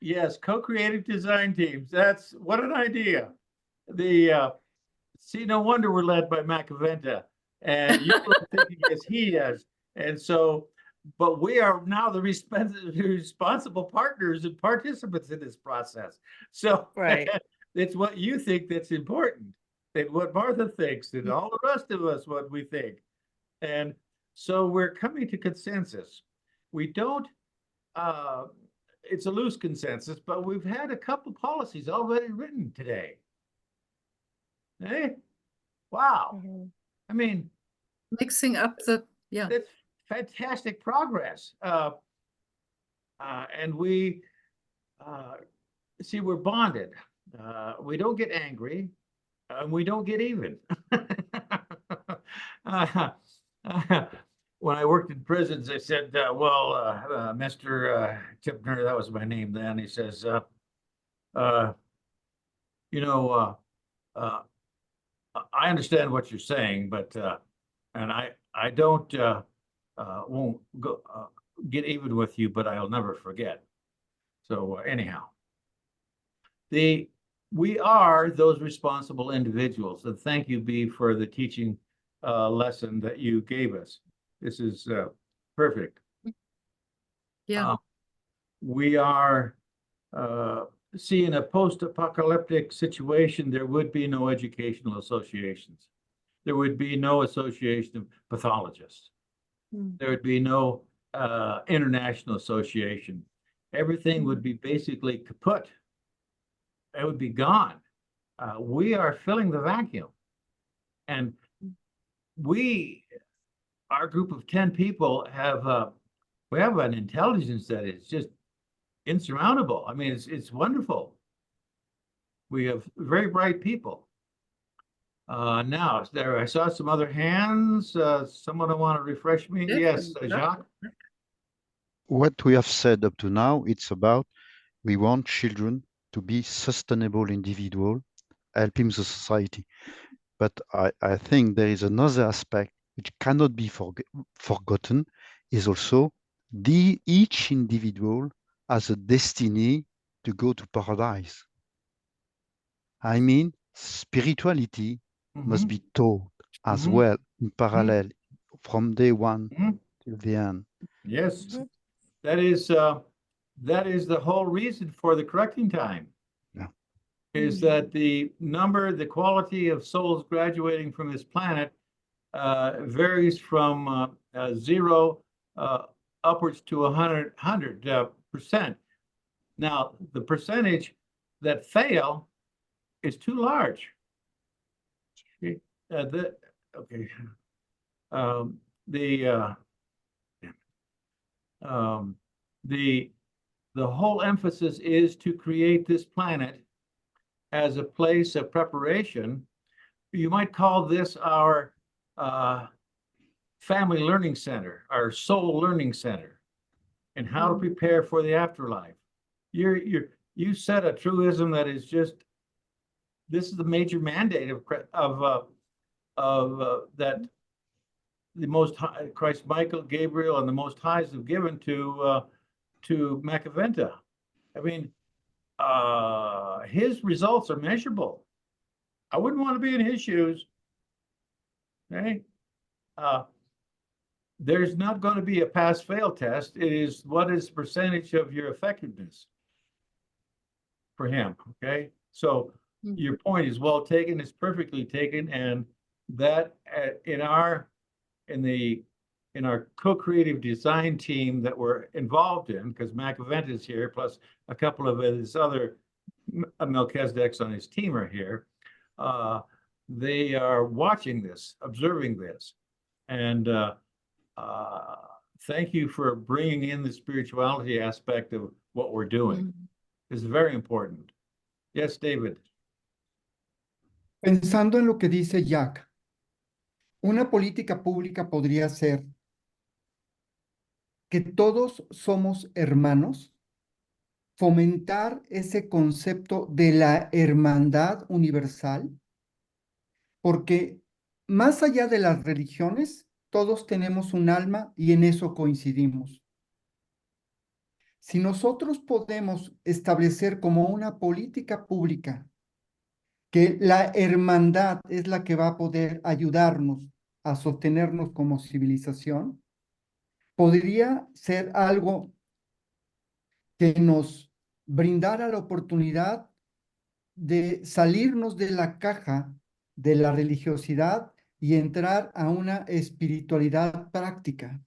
Yes, co-creative design teams. That's what an idea. See, no wonder we're led by Macaventa, and you're thinking as he is. And so, but we are now the responsible partners and participants in this process. So Right. it's what you think that's important, and what Martha thinks, and all the rest of us what we think. And so we're coming to consensus. We don't, it's a loose consensus, but we've had a couple policies already written today. Hey, wow. Mhm. I mean, Mixing up the, yeah. that's fantastic progress. And we see we're bonded. We don't get angry, and we don't get even. When I worked in prisons, they said, Mr. Tipner, that was my name then. He says, you know, I understand what you're saying, but and I don't won't go get even with you, but I'll never forget. So anyhow, we are those responsible individuals, and thank you, B, for the teaching lesson that you gave us. This is perfect. Yeah. We are see, in a post-apocalyptic situation, there would be no educational associations. There would be no association of pathologists. There would be no international association. Everything would be basically kaput. It would be gone. We are filling the vacuum. And our group of 10 people we have an intelligence that is just insurmountable. I mean, it's wonderful. We have very bright people. Now, I saw some other hands. Someone want to refresh me? Yes, Jacques. What we have said up to now, it's about we want children to be sustainable individual, helping the society. But I think there is another aspect which cannot be forgotten, is also each individual has a destiny to go to paradise. I mean, spirituality must be taught as well in parallel from day one till the end. Yes, that is the whole reason for the correcting time. Yeah. Is that the quality of souls graduating from this planet varies from 0 upwards to 100%. Now, the percentage that fail is too large. The whole emphasis is to create this planet as a place of preparation. You might call this our family learning center, our soul learning center, and how to prepare for the afterlife. You said a truism that is just, this is the major mandate of that the Most High, Christ, Michael, Gabriel, and the Most Highs have given to Macaventa. I mean, his results are measurable. I wouldn't want to be in his shoes. Okay. There's not going to be a pass-fail test. It is what is the percentage of your effectiveness for him. Okay. So your point is well taken. It's perfectly taken. And that in the in our co-creative design team that we're involved in, because Macavent is here, plus a couple of his other Melchizedeks on his team are here. They are watching this, observing this. And thank you for bringing in the spirituality aspect of what we're doing. It's very important. Yes, David. Pensando en lo que dice Jack, una política pública podría ser que todos somos hermanos, fomentar ese concepto de la hermandad universal, porque más allá de las religiones, todos tenemos un alma y en eso coincidimos. Si nosotros podemos establecer como una política pública que la hermandad es la que va a poder ayudarnos a sostenernos como civilización, podría ser algo que nos brindara la oportunidad de salirnos de la caja de la religiosidad y entrar a una espiritualidad práctica.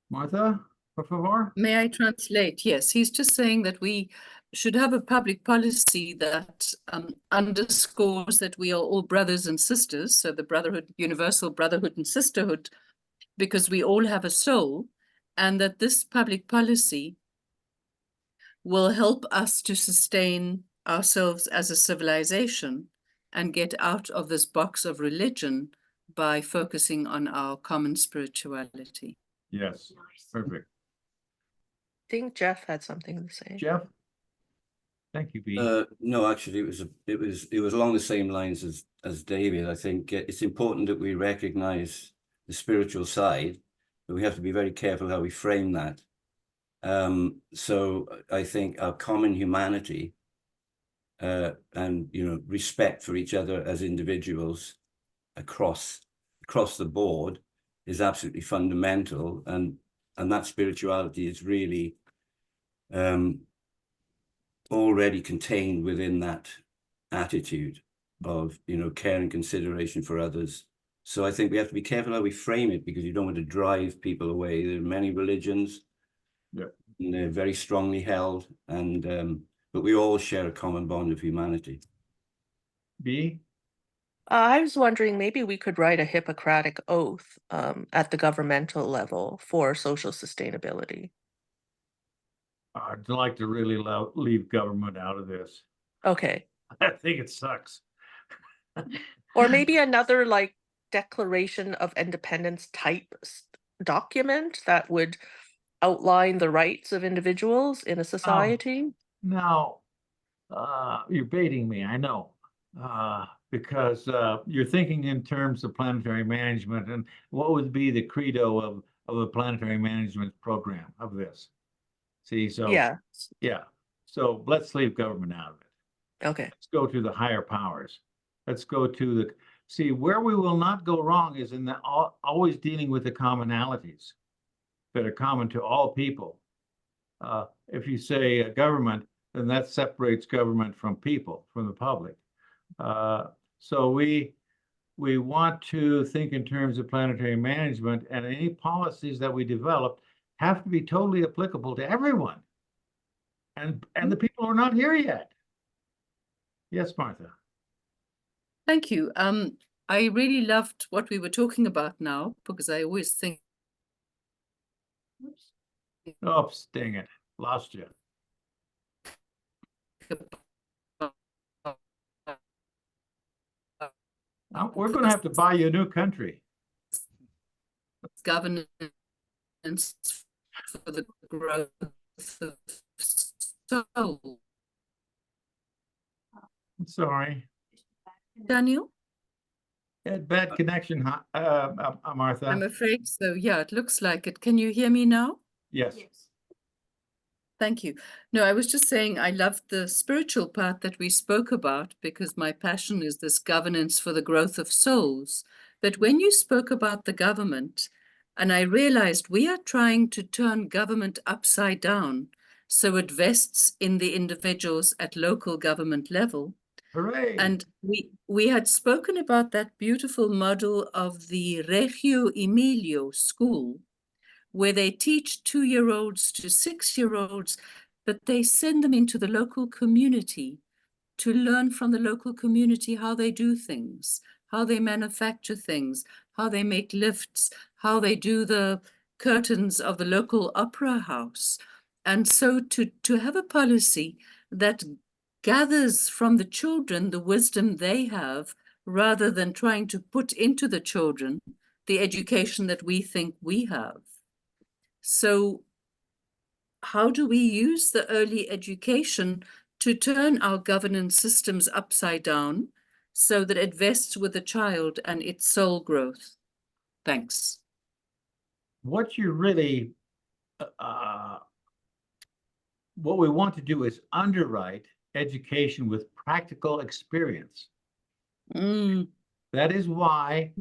Martha, por favor. May I translate? Yes, he's just saying that we should have a public policy that underscores that we are all brothers and sisters, so the brotherhood, universal brotherhood and sisterhood, because we all have a soul, and that this public policy will help us to sustain ourselves as a civilization and get out of this box of religion by focusing on our common spirituality. Yes, perfect. I think Jeff had something to say. Jeff? Thank you, B. No, actually, it was along the same lines as David. I think it's important that we recognize the spiritual side, but we have to be very careful how we frame that. So I think our common humanity and respect for each other as individuals across the board is absolutely fundamental, and that spirituality is really already contained within that attitude of care and consideration for others. So I think we have to be careful how we frame it, because you don't want to drive people away. There are many religions, and they're very strongly held, and but we all share a common bond of humanity. B? I was wondering, maybe we could write a Hippocratic oath at the governmental level for social sustainability. I'd like to really leave government out of this. Okay. I think it sucks. Or maybe another like Declaration of Independence type document that would outline the rights of individuals in a society. Now, you're baiting me, I know, because you're thinking in terms of planetary management, and what would be the credo of a planetary management program of this? See, so Yeah. So let's leave government out of it. Okay. Let's go to the higher powers. Let's go to see where we will not go wrong is in always dealing with the commonalities that are common to all people. If you say government, then that separates government from people, from the public. So we want to think in terms of planetary management, and any policies that we develop have to be totally applicable to everyone. And the people who are not here yet. Yes, Martha. Thank you. I really loved what we were talking about now, because I always think. Oh, dang it. Lost you. We're going to have to buy you a new country. Governance for the growth of soul. I'm sorry. Daniel? Bad connection, Martha. I'm afraid so. Yeah, it looks like it. Can you hear me now? Yes. Thank you. No, I was just saying I loved the spiritual part that we spoke about, because my passion is this governance for the growth of souls. But when you spoke about the government, and I realized we are trying to turn government upside down, so it vests in the individuals at local government level. Hooray. And we had spoken about that beautiful model of the Reggio Emilia school, where they teach 2-year-olds to 6-year-olds, but they send them into the local community to learn from the local community how they do things, how they manufacture things, how they make lifts, how they do the curtains of the local opera house. And so to have a policy that gathers from the children the wisdom they have, rather than trying to put into the children the education that we think we have. So how do we use the early education to turn our governance systems upside down so that it vests with the child and its soul growth? Thanks. What you really, what we want to do is underwrite education with practical experience. That is why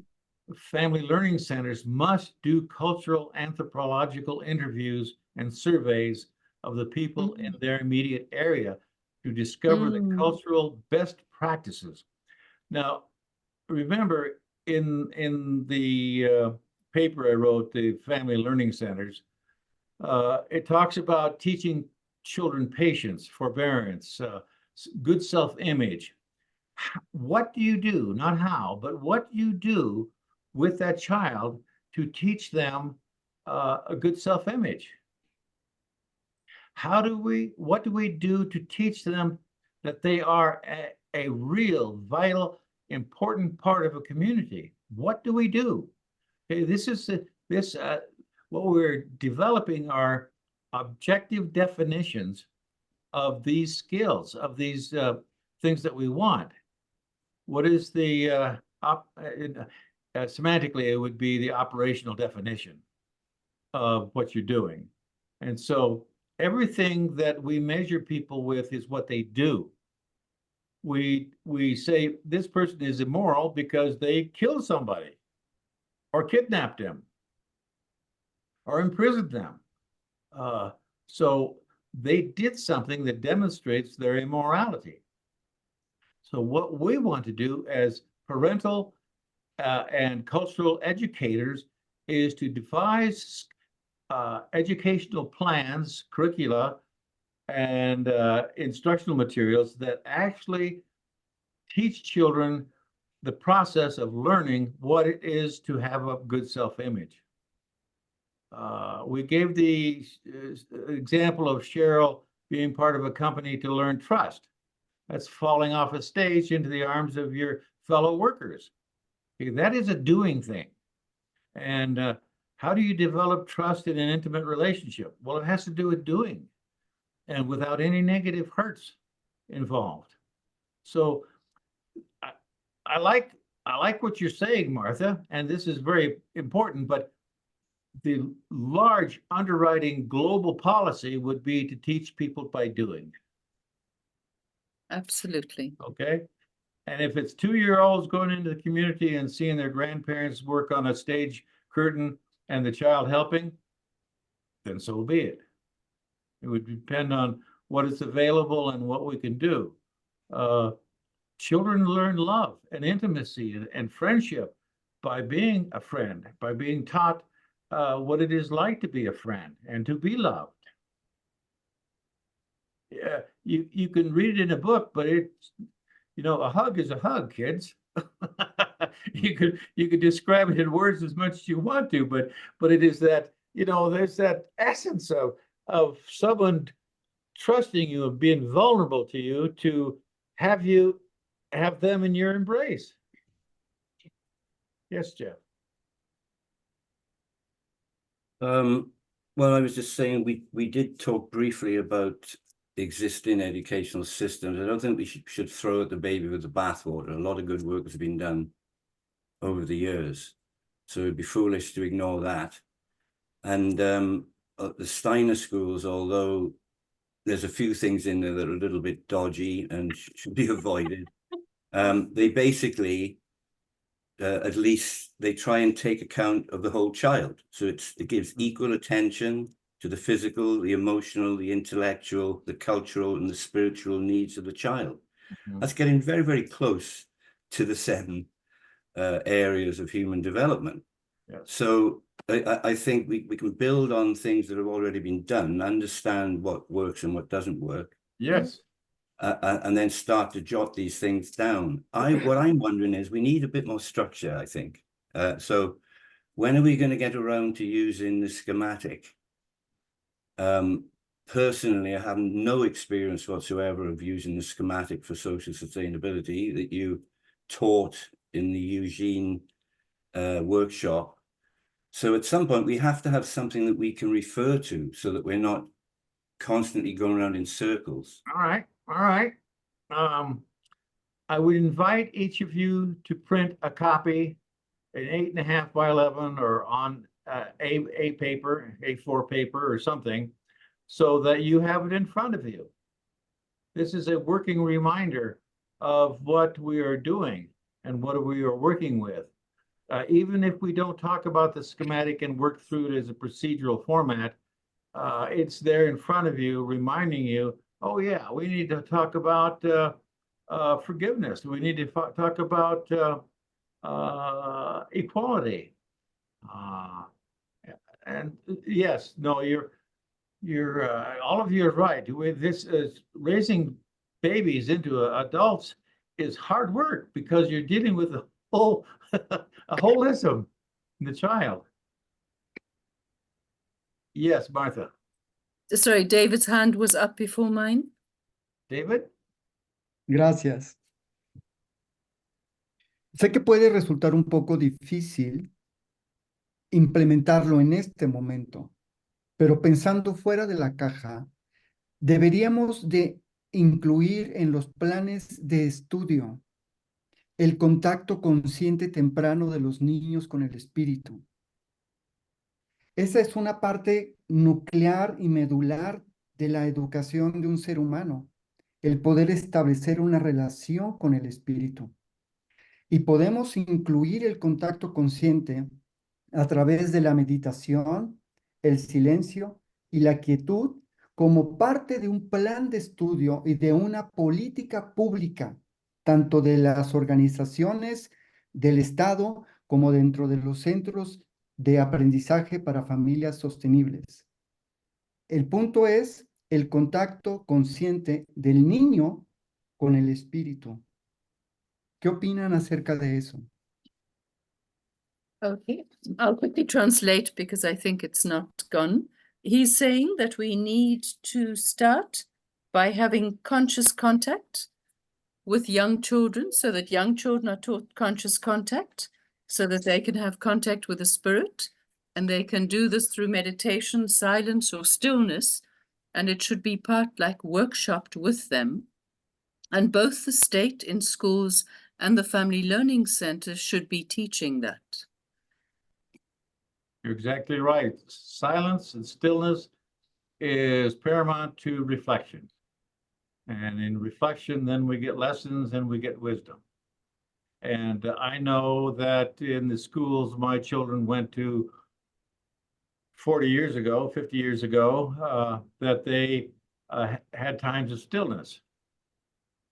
family learning centers must do cultural anthropological interviews and surveys of the people in their immediate area to discover the cultural best practices. Now, remember in the paper I wrote, the family learning centers, it talks about teaching children patience, forbearance, good self-image. What do you do, not how, but what you do with that child to teach them a good self-image? What do we do to teach them that they are a real, vital, important part of a community? What do we do? Okay, what we're developing are objective definitions of these skills, of these things that we want. What is the semantically, it would be the operational definition of what you're doing. And so everything that we measure people with is what they do. We say this person is immoral because they killed somebody or kidnapped him or imprisoned them. So they did something that demonstrates their immorality. So what we want to do as parental and cultural educators is to devise educational plans, curricula, and instructional materials that actually teach children the process of learning what it is to have a good self-image. We gave the example of Cheryl being part of a company to learn trust. That's falling off a stage into the arms of your fellow workers. Okay, that is a doing thing. And how do you develop trust in an intimate relationship? Well, it has to do with doing and without any negative hurts involved. So I like what you're saying, Martha, and this is very important, but the large underwriting global policy would be to teach people by doing. Absolutely. Okay. And if it's 2-year-olds going into the community and seeing their grandparents work on a stage curtain and the child helping, then so be it. It would depend on what is available and what we can do. Children learn love and intimacy and friendship by being a friend, by being taught what it is like to be a friend and to be loved. Yeah, you can read it in a book, but it's, you know, a hug is a hug, kids. You could describe it in words as much as you want to, but it is that, you know, there's that essence of someone trusting you and being vulnerable to you to have them in your embrace. Yes, Jeff. Well, I was just saying we did talk briefly about existing educational systems. I don't think we should throw out the baby with the bathwater. A lot of good work has been done over the years, so it'd be foolish to ignore that. And the Steiner schools, although there's a few things in there that are a little bit dodgy and should be avoided, they basically at least they try and take account of the whole child. So it gives equal attention to the physical, the emotional, the intellectual, the cultural, and the spiritual needs of the child. Mhm. That's getting very, very close to the 7 areas of human development. Yes. So I think we can build on things that have already been done, understand what works and what doesn't work, Yes. and then start to jot these things down. What I'm wondering is we need a bit more structure, I think. So when are we going to get around to using the schematic? Personally, I have no experience whatsoever of using the schematic for social sustainability that you taught in the Eugene workshop. So at some point, we have to have something that we can refer to so that we're not constantly going around in circles. All right. All right. I would invite each of you to print a copy, an 8.5 by 11, or on a paper, A4 paper or something, so that you have it in front of you. This is a working reminder of what we are doing and what we are working with. Even if we don't talk about the schematic and work through it as a procedural format, it's there in front of you, reminding you, oh yeah, we need to talk about forgiveness. We need to talk about equality. And yes, no, you're all of you are right. With this raising babies into adults is hard work because you're dealing with a whole a holism in the child. Yes, Martha. Sorry, David's hand was up before mine. David? Gracias. Sé que puede resultar un poco difícil implementarlo en este momento, pero pensando fuera de la caja, deberíamos de incluir en los planes de estudio el contacto consciente temprano de los niños con el espíritu. Esa es una parte nuclear y medular de la educación de un ser humano, el poder establecer una relación con el espíritu. Y podemos incluir el contacto consciente a través de la meditación, el silencio y la quietud como parte de un plan de estudio y de una política pública, tanto de las organizaciones del Estado como dentro de los centros de aprendizaje para familias sostenibles. El punto es el contacto consciente del niño con el espíritu. ¿Qué opinan acerca de eso? Okay, I'll quickly translate because I think it's not gone. He's saying that we need to start by having conscious contact with young children so that young children are taught conscious contact so that they can have contact with the spirit, and they can do this through meditation, silence, or stillness, and it should be part like workshopped with them. And both the state in schools and the family learning centers should be teaching that. You're exactly right. Silence and stillness is paramount to reflection. And in reflection, then we get lessons and we get wisdom. And I know that in the schools my children went to 40 years ago, 50 years ago, that they had times of stillness,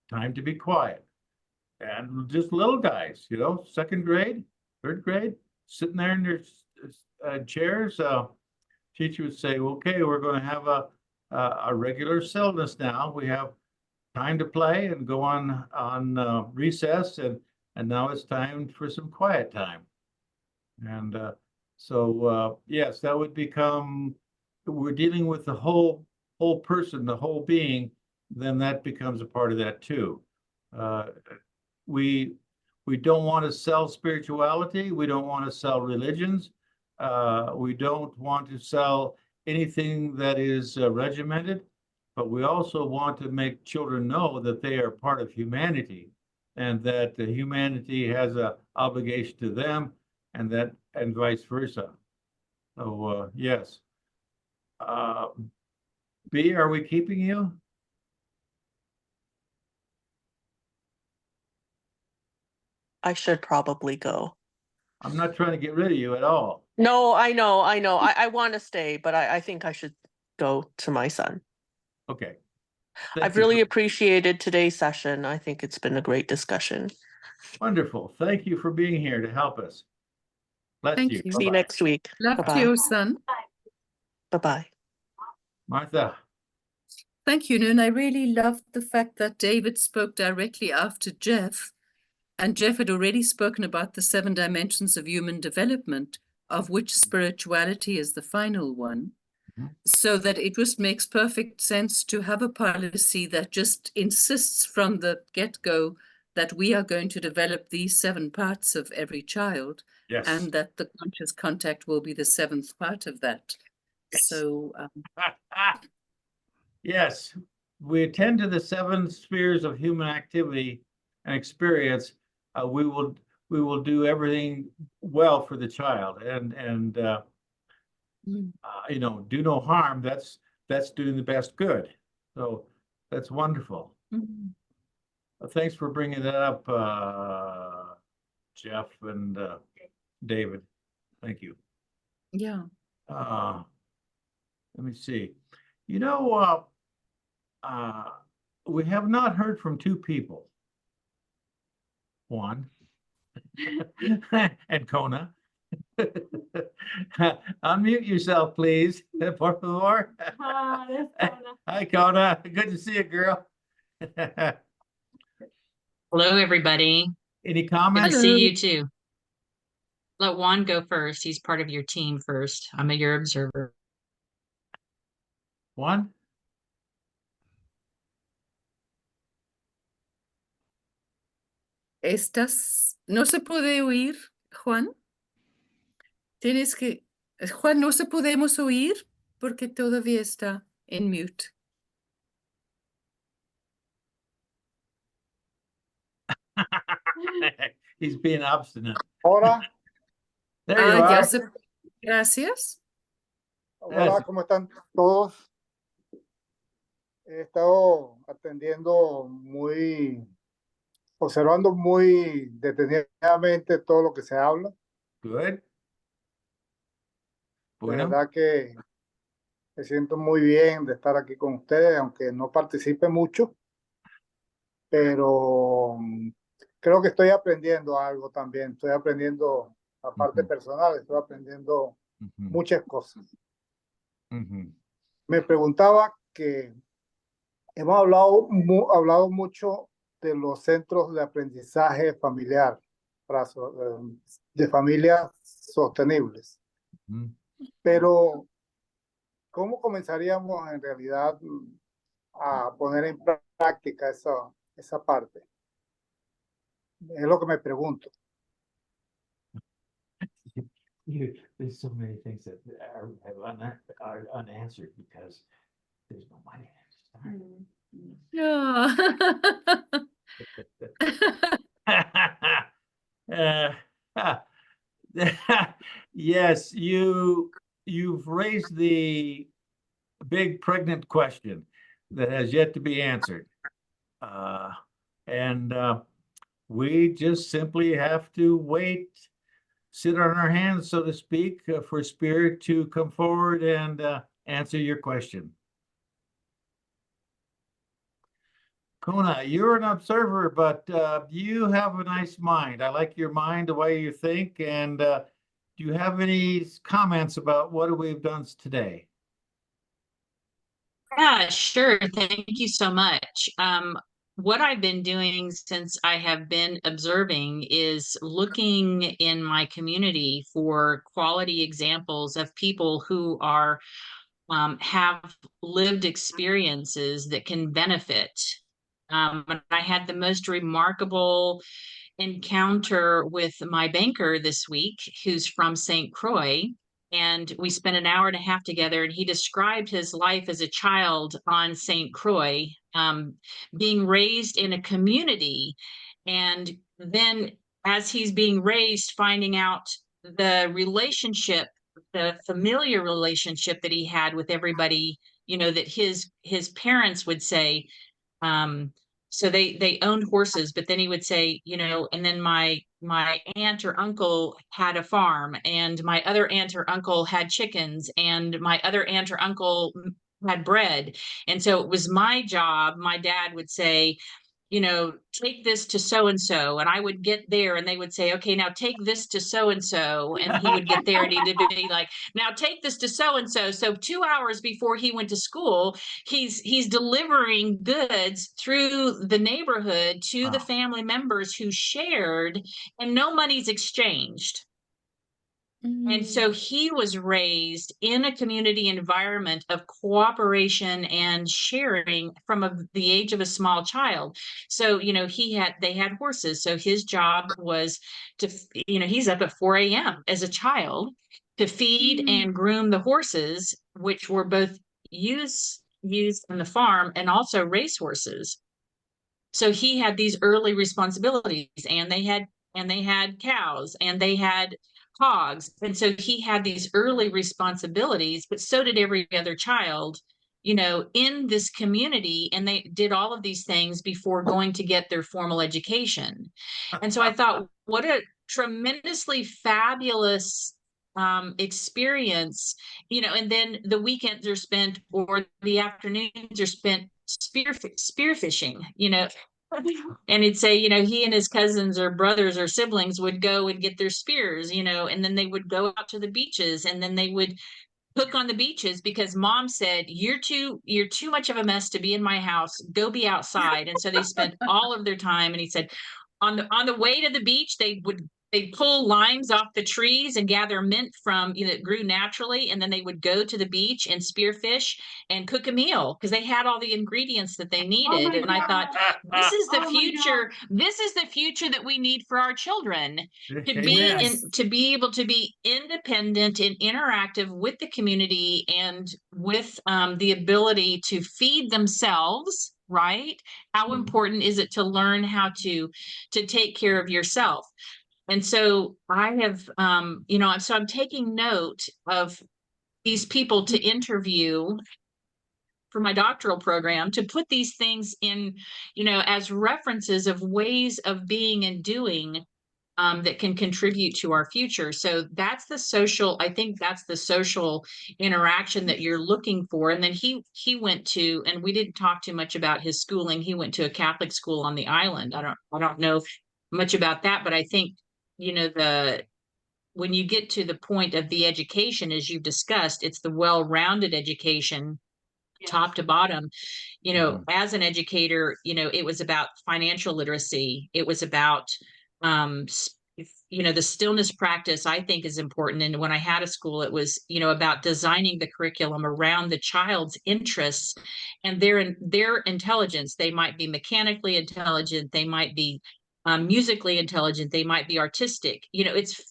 time to be quiet. And just little guys, you know, 2nd grade, 3rd grade, sitting there in their chairs. Teacher would say, okay, we're going to have a regular stillness now. We have time to play and go on recess, and now it's time for some quiet time. And so yes, that would become, we're dealing with the whole person, the whole being, then that becomes a part of that too. We don't want to sell spirituality. We don't want to sell religions. We don't want to sell anything that is regimented, but we also want to make children know that they are part of humanity and that the humanity has an obligation to them, and vice versa. So yes. B, are we keeping you? I should probably go. I'm not trying to get rid of you at all. No, I know. I want to stay, but I think I should go to my son. Okay. Thank I've you. really appreciated today's session. I think it's been a great discussion. Wonderful. Thank you for being here to help us. Bless Thank you. you. See you Bye-bye. next week. Love to Bye-bye. your son. Bye-bye. Martha, Thank you. And I really loved the fact that David spoke directly after Jeff. And Jeff had already spoken about the 7 dimensions of human development, of which spirituality is the final one. Mhm. So that it just makes perfect sense to have a policy that just insists from the get-go that we are going to develop these 7 parts of every child, yes. and that the conscious contact will be the 7th part of that. So Yes, we attend to the 7 spheres of human activity and experience. We will do everything well for the child, and you know, do no harm. That's doing the best good. So that's wonderful. Thanks for bringing that up, Jeff and David. Thank you. yeah. Let me see. You know, we have not heard from 2 people. Juan and Kona. Unmute yourself, please. Por favor. Hi, it's Kona. Hi, Kona. Good to see you, girl. Hello, everybody. Any Good comments? to see you too. Let Juan go first. He's part of your team first. I'm your observer. Juan? No se puede oír, Juan. Tienes que, Juan, no se podemos oír porque todavía está en mute. He's being obstinate. Hola, There you ya are. Gracias. hola, Yes. ¿cómo están todos? He estado observando muy detenidamente todo lo que se habla. Good. De Bueno. verdad que me siento muy bien de estar aquí con ustedes, aunque no participe mucho, pero creo que estoy aprendiendo algo también. Estoy aprendiendo la parte Ujú. personal, estoy aprendiendo Ujú. muchas cosas. Ujú. Me preguntaba que hemos hablado mucho de los centros de aprendizaje familiar, de familias sostenibles, Ujú. pero ¿cómo comenzaríamos en realidad a poner en práctica esa parte? Es lo que me pregunto. There's so many things that are unanswered because there's no money to start. Yes, you've raised the big pregnant question that has yet to be answered. And we just simply have to wait, sit on our hands, so to speak, for Spirit to come forward and answer your question. Kona, you're an observer, but you have a nice mind. I like your mind, the way you think. And do you have any comments about what we've done today? Yeah, sure. Thank you so much. What I've been doing since I have been observing is looking in my community for quality examples of people who are have lived experiences that can benefit. And I had the most remarkable encounter with my banker this week, who's from St. Croix. And we spent an hour and a half together, and he described his life as a child on St. Croix, being raised in a community. And then as he's being raised, finding out the relationship, the familiar relationship that he had with everybody, you know, that his parents would say, so they owned horses, but then he would say, you know, and then my aunt or uncle had a farm, and my other aunt or uncle had chickens, and my other aunt or uncle had bread. And so it was my job. My dad would say, you know, take this to so and so, and I would get there, and they would say, okay, now take this to so and so, and he would get there, and he'd be like, now take this to so and so. So 2 hours before he went to school, he's delivering goods through the neighborhood to the family members who shared, and no money's exchanged. And so he was raised in a community environment of cooperation and sharing from the age of a small child. So, you know, they had horses. So his job was to, you know, he's up at 4 a.m. as a child to feed and groom the horses, which were both used on the farm and also racehorses. So he had these early responsibilities, and they had cows, and they had hogs. And so he had these early responsibilities, but so did every other child, you know, in this community. And they did all of these things before going to get their formal education. And so I thought, what a tremendously fabulous experience, you know. And then the weekends are spent, or the afternoons are spent spearfishing, you know. And he'd say, you know, he and his cousins or brothers or siblings would go and get their spears, you know, and then they would go out to the beaches, and then they would cook on the beaches because mom said, you're too much of a mess to be in my house. Go be outside. And so they spent all of their time. And he said, on the way to the beach, they'd pull limes off the trees and gather mint from, you know, that grew naturally. And then they would go to the beach and spearfish and cook a meal because they had all the ingredients that they needed. And I thought, this is the future. This is the future that we need for our children, to be able to be independent and interactive with the community, and with the ability to feed themselves. Right? How important is it to learn how to take care of yourself? And so I have, you know, so I'm taking note of these people to interview for my doctoral program, to put these things in, you know, as references of ways of being and doing that can contribute to our future. So that's the social, I think that's the social interaction that you're looking for. And then he went to, and we didn't talk too much about his schooling. He went to a Catholic school on the island. I don't know much about that, but I think, you know, when you get to the point of the education, as you've discussed, it's the well-rounded education, top to bottom. You know, as an educator, you know, it was about financial literacy. It was about, you know, the stillness practice, I think, is important. And when I had a school, it was, you know, about designing the curriculum around the child's interests and their intelligence. They might be mechanically intelligent. They might be musically intelligent. They might be artistic. You know, it's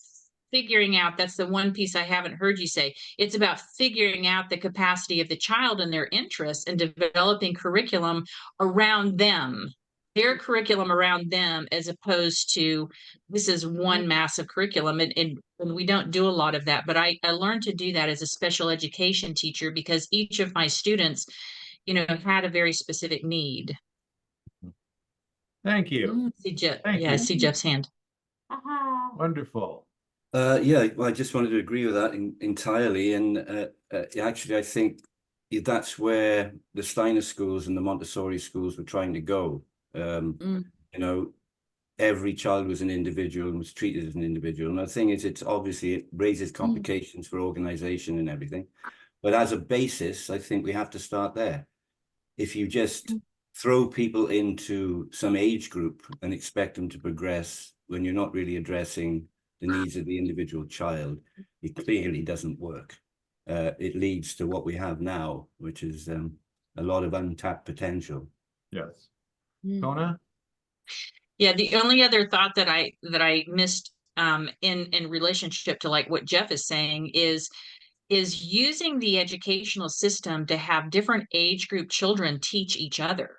figuring out, that's the one piece I haven't heard you say. It's about figuring out the capacity of the child and their interests, and developing curriculum around them, their curriculum around them, as opposed to this is one massive curriculum. And we don't do a lot of that, but I learned to do that as a special education teacher, because each of my students, you know, had a very specific need. Thank you. See Jeff, Thank yeah, you. I see Jeff's hand. Wonderful. Yeah, well, I just wanted to agree with that entirely. And actually, I think that's where the Steiner schools and the Montessori schools were trying to go. You know, every child was an individual and was treated as an individual. And the thing is, it raises complications for organization and everything. But as a basis, I think we have to start there. If you just throw people into some age group and expect them to progress when you're not really addressing the needs of the individual child, it clearly doesn't work. It leads to what we have now, which is a lot of untapped potential. Yes. Kona? Yeah, the only other thought that I missed in relationship to like what Jeff is saying is using the educational system to have different age group children teach each other.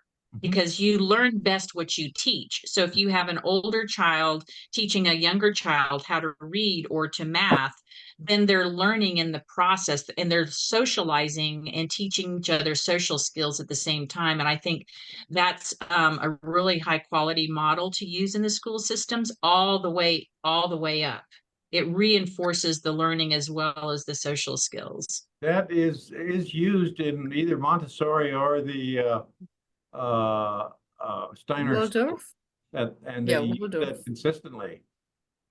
Because you learn best what you teach. So if you have an older child teaching a younger child how to read or to math, then they're learning in the process, and they're socializing and teaching each other social skills at the same time. And I think that's a really high quality model to use in the school systems all the way up. it reinforces the learning as well as the social skills. That is used in either Montessori or the Steiner school, Waldorf? and Yeah, they use Waldorf. that consistently.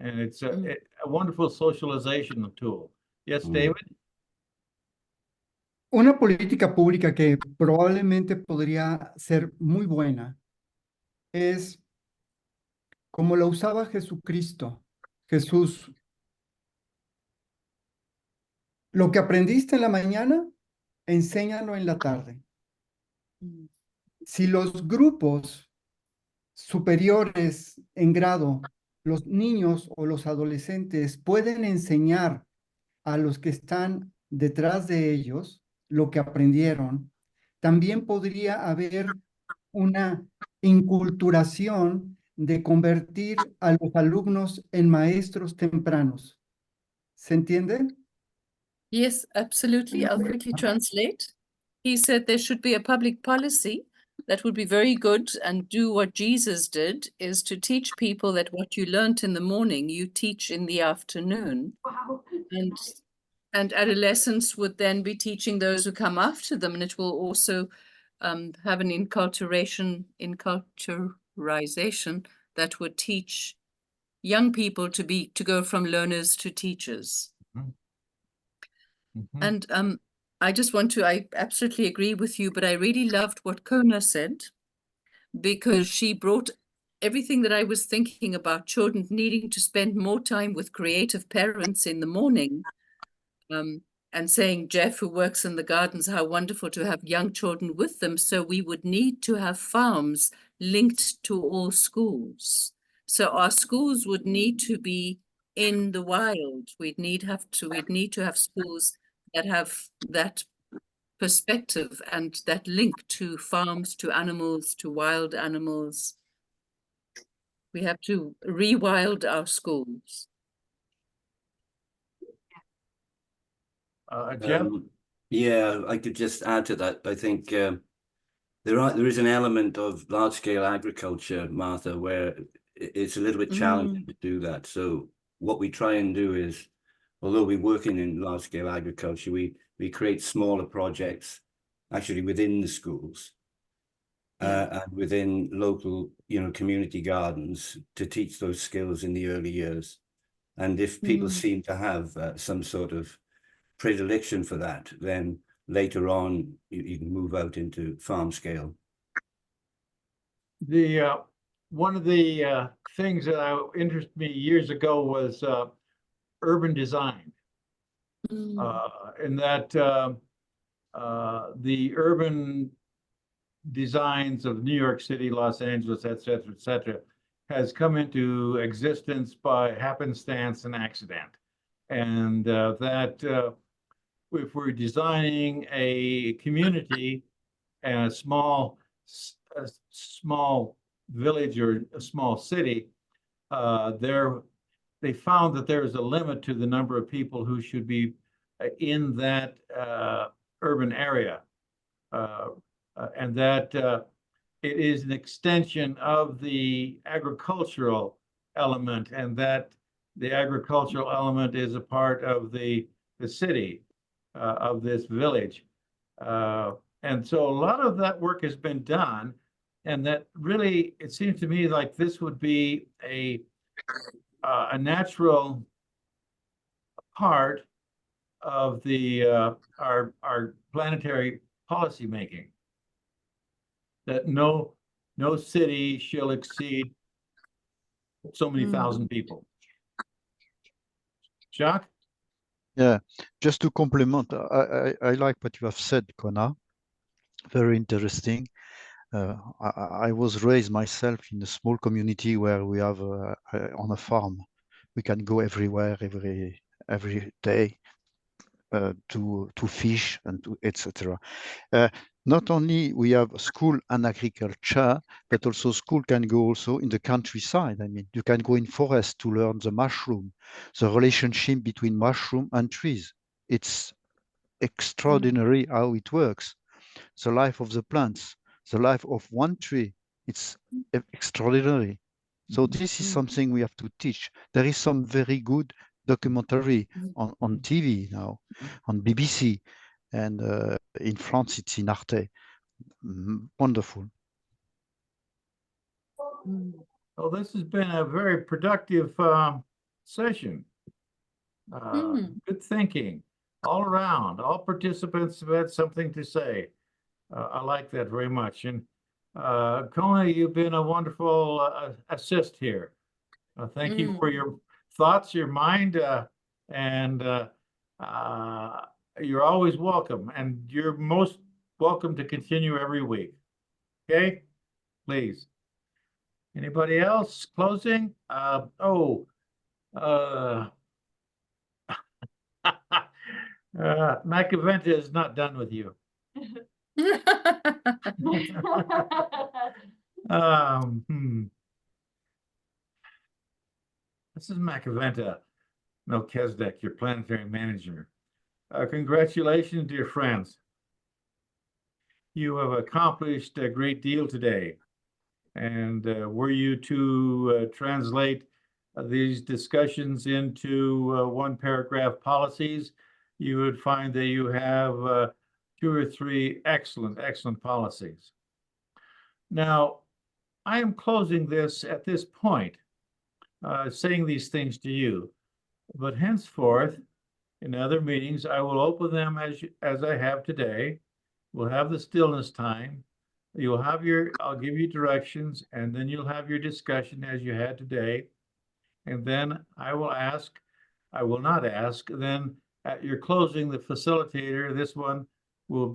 And it's a, Mm. a wonderful socialization tool. Yes, Mm. David? Una política pública que probablemente podría ser muy buena es como la usaba Jesucristo. Jesús, lo que aprendiste en la mañana, enséñalo en la tarde. Mm. Si los grupos superiores en grado, los niños o los adolescentes pueden enseñar a los que están detrás de ellos lo que aprendieron, también podría haber una inculturación de convertir a los alumnos en maestros tempranos. ¿Se entiende? Yes, absolutely. I'll quickly translate. He said there should be a public policy that would be very good and do what Jesus did, is to teach people that what you learnt in the morning, you teach in the afternoon. Wow. And adolescents would then be teaching those who come after them, and it will also have an inculturization that would teach young people to go from learners to teachers. Mhm. And I absolutely agree with you, but I really loved what Kona said, because she brought everything that I was thinking about children needing to spend more time with creative parents in the morning. And saying, Jeff, who works in the gardens, how wonderful to have young children with them. So we would need to have farms linked to all schools. So our schools would need to be in the wild. We'd need to have schools that have that perspective and that link to farms, to animals, to wild animals. We have to rewild our schools. Jeff? Yeah, I could just add to that. I think there is an element of large scale agriculture, Martha, where it's a little bit challenging to do that. So what we try and do is, although we're working in large scale agriculture, we create smaller projects actually within the schools and within local, community gardens to teach those skills in the early years. And if people seem to have some sort of predilection for that, then later on you can move out into farm scale. The one of the things that interested me years ago was urban design, in that the urban designs of New York City, Los Angeles, et cetera, has come into existence by happenstance and accident. And that if we're designing a community and a small village or a small city, they found that there is a limit to the number of people who should be in that urban area, and that it is an extension of the agricultural element, and that the agricultural element is a part of the city of this village. And so a lot of that work has been done, and that really, it seems to me like this would be a natural part of the our planetary policy making. That no city shall exceed so many thousand people. Jacques? Yeah, just to complement, I like what you have said, Kona. Very interesting. I was raised myself in a small community where we have on a farm. We can go everywhere every day to fish and to etc. Not only we have school and agriculture, but also school can go also in the countryside. I mean, you can go in forest to learn the mushroom, the relationship between mushroom and trees. It's extraordinary how it works. The life of the plants, the life of one tree, it's extraordinary. So this is something we have to teach. There is some very good documentary on TV now, on BBC, and in France it's in Arte. Wonderful. Well, this has been a very productive session. Good thinking all around. All participants have had something to say. I like that very much. And Kona, you've been a wonderful assist here. Thank you for your thoughts, your mind, and you're always welcome. And you're most welcome to continue every week. Okay, please. Anybody else? Closing? Macaventa is not done with you. This is Macaventa Melchizedek, your planetary manager. Congratulations, dear friends. You have accomplished a great deal today. And were you to translate these discussions into one paragraph policies, you would find that you have 2 or 3 excellent policies. Now, I am closing this at this point, saying these things to you, but henceforth, in other meetings, I will open them as I have today. We'll have the stillness time. You'll have I'll give you directions, and then you'll have your discussion as you had today. And then I will not ask, then at your closing, the facilitator, this one, will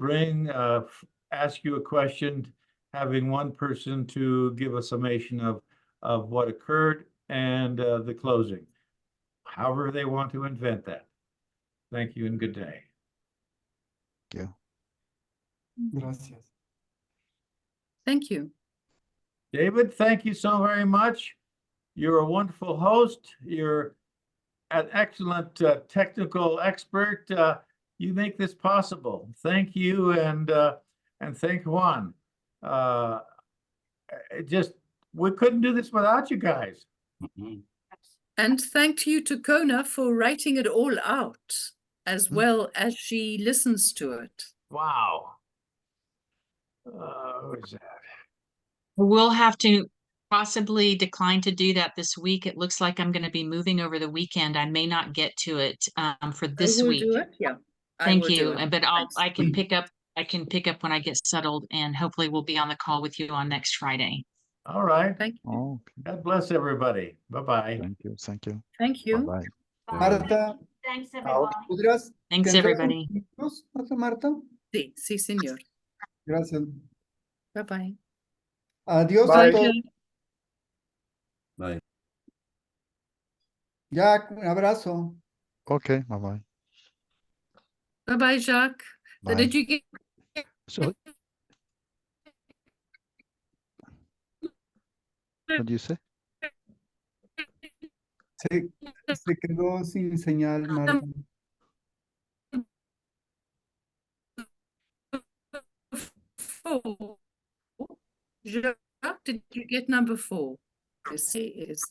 ask you a question, having one person to give a summation of what occurred and the closing, however they want to invent that. Thank you and good day. Yeah. Gracias. Thank you. David, thank you so very much. You're a wonderful host. You're an excellent technical expert. You make this possible. Thank you, and thank Juan. We couldn't do this without you guys. And thank you to Kona for writing it all out, as well as she listens to it. Wow. Who's that? We'll have to possibly decline to do that this week. It looks like I'm going to be moving over the weekend. I may not get to it for this I will week. do it. Yeah. Thank you. But Thanks. I can pick up when I get settled, and hopefully we'll be on the call with you on next Friday. All right. Thank you. Oh, okay. God bless everybody. Bye-bye. Thank you. Thank you. Thank you. Bye bye. Marta, Thanks, everyone. ¿podrías? Thanks, ¿tendrás everybody. unos minutos, Marta? Sí, sí, señor. Gracias. Bye-bye. Adiós Bye. a todos. Bye. Jack, un abrazo. Okay. Bye bye. Bye-bye, Jacques. Bye. Did you get Sorry. What do you say? Se quedó sin señal, Marta. four? Jacques, did you get number 4? Yes, he is.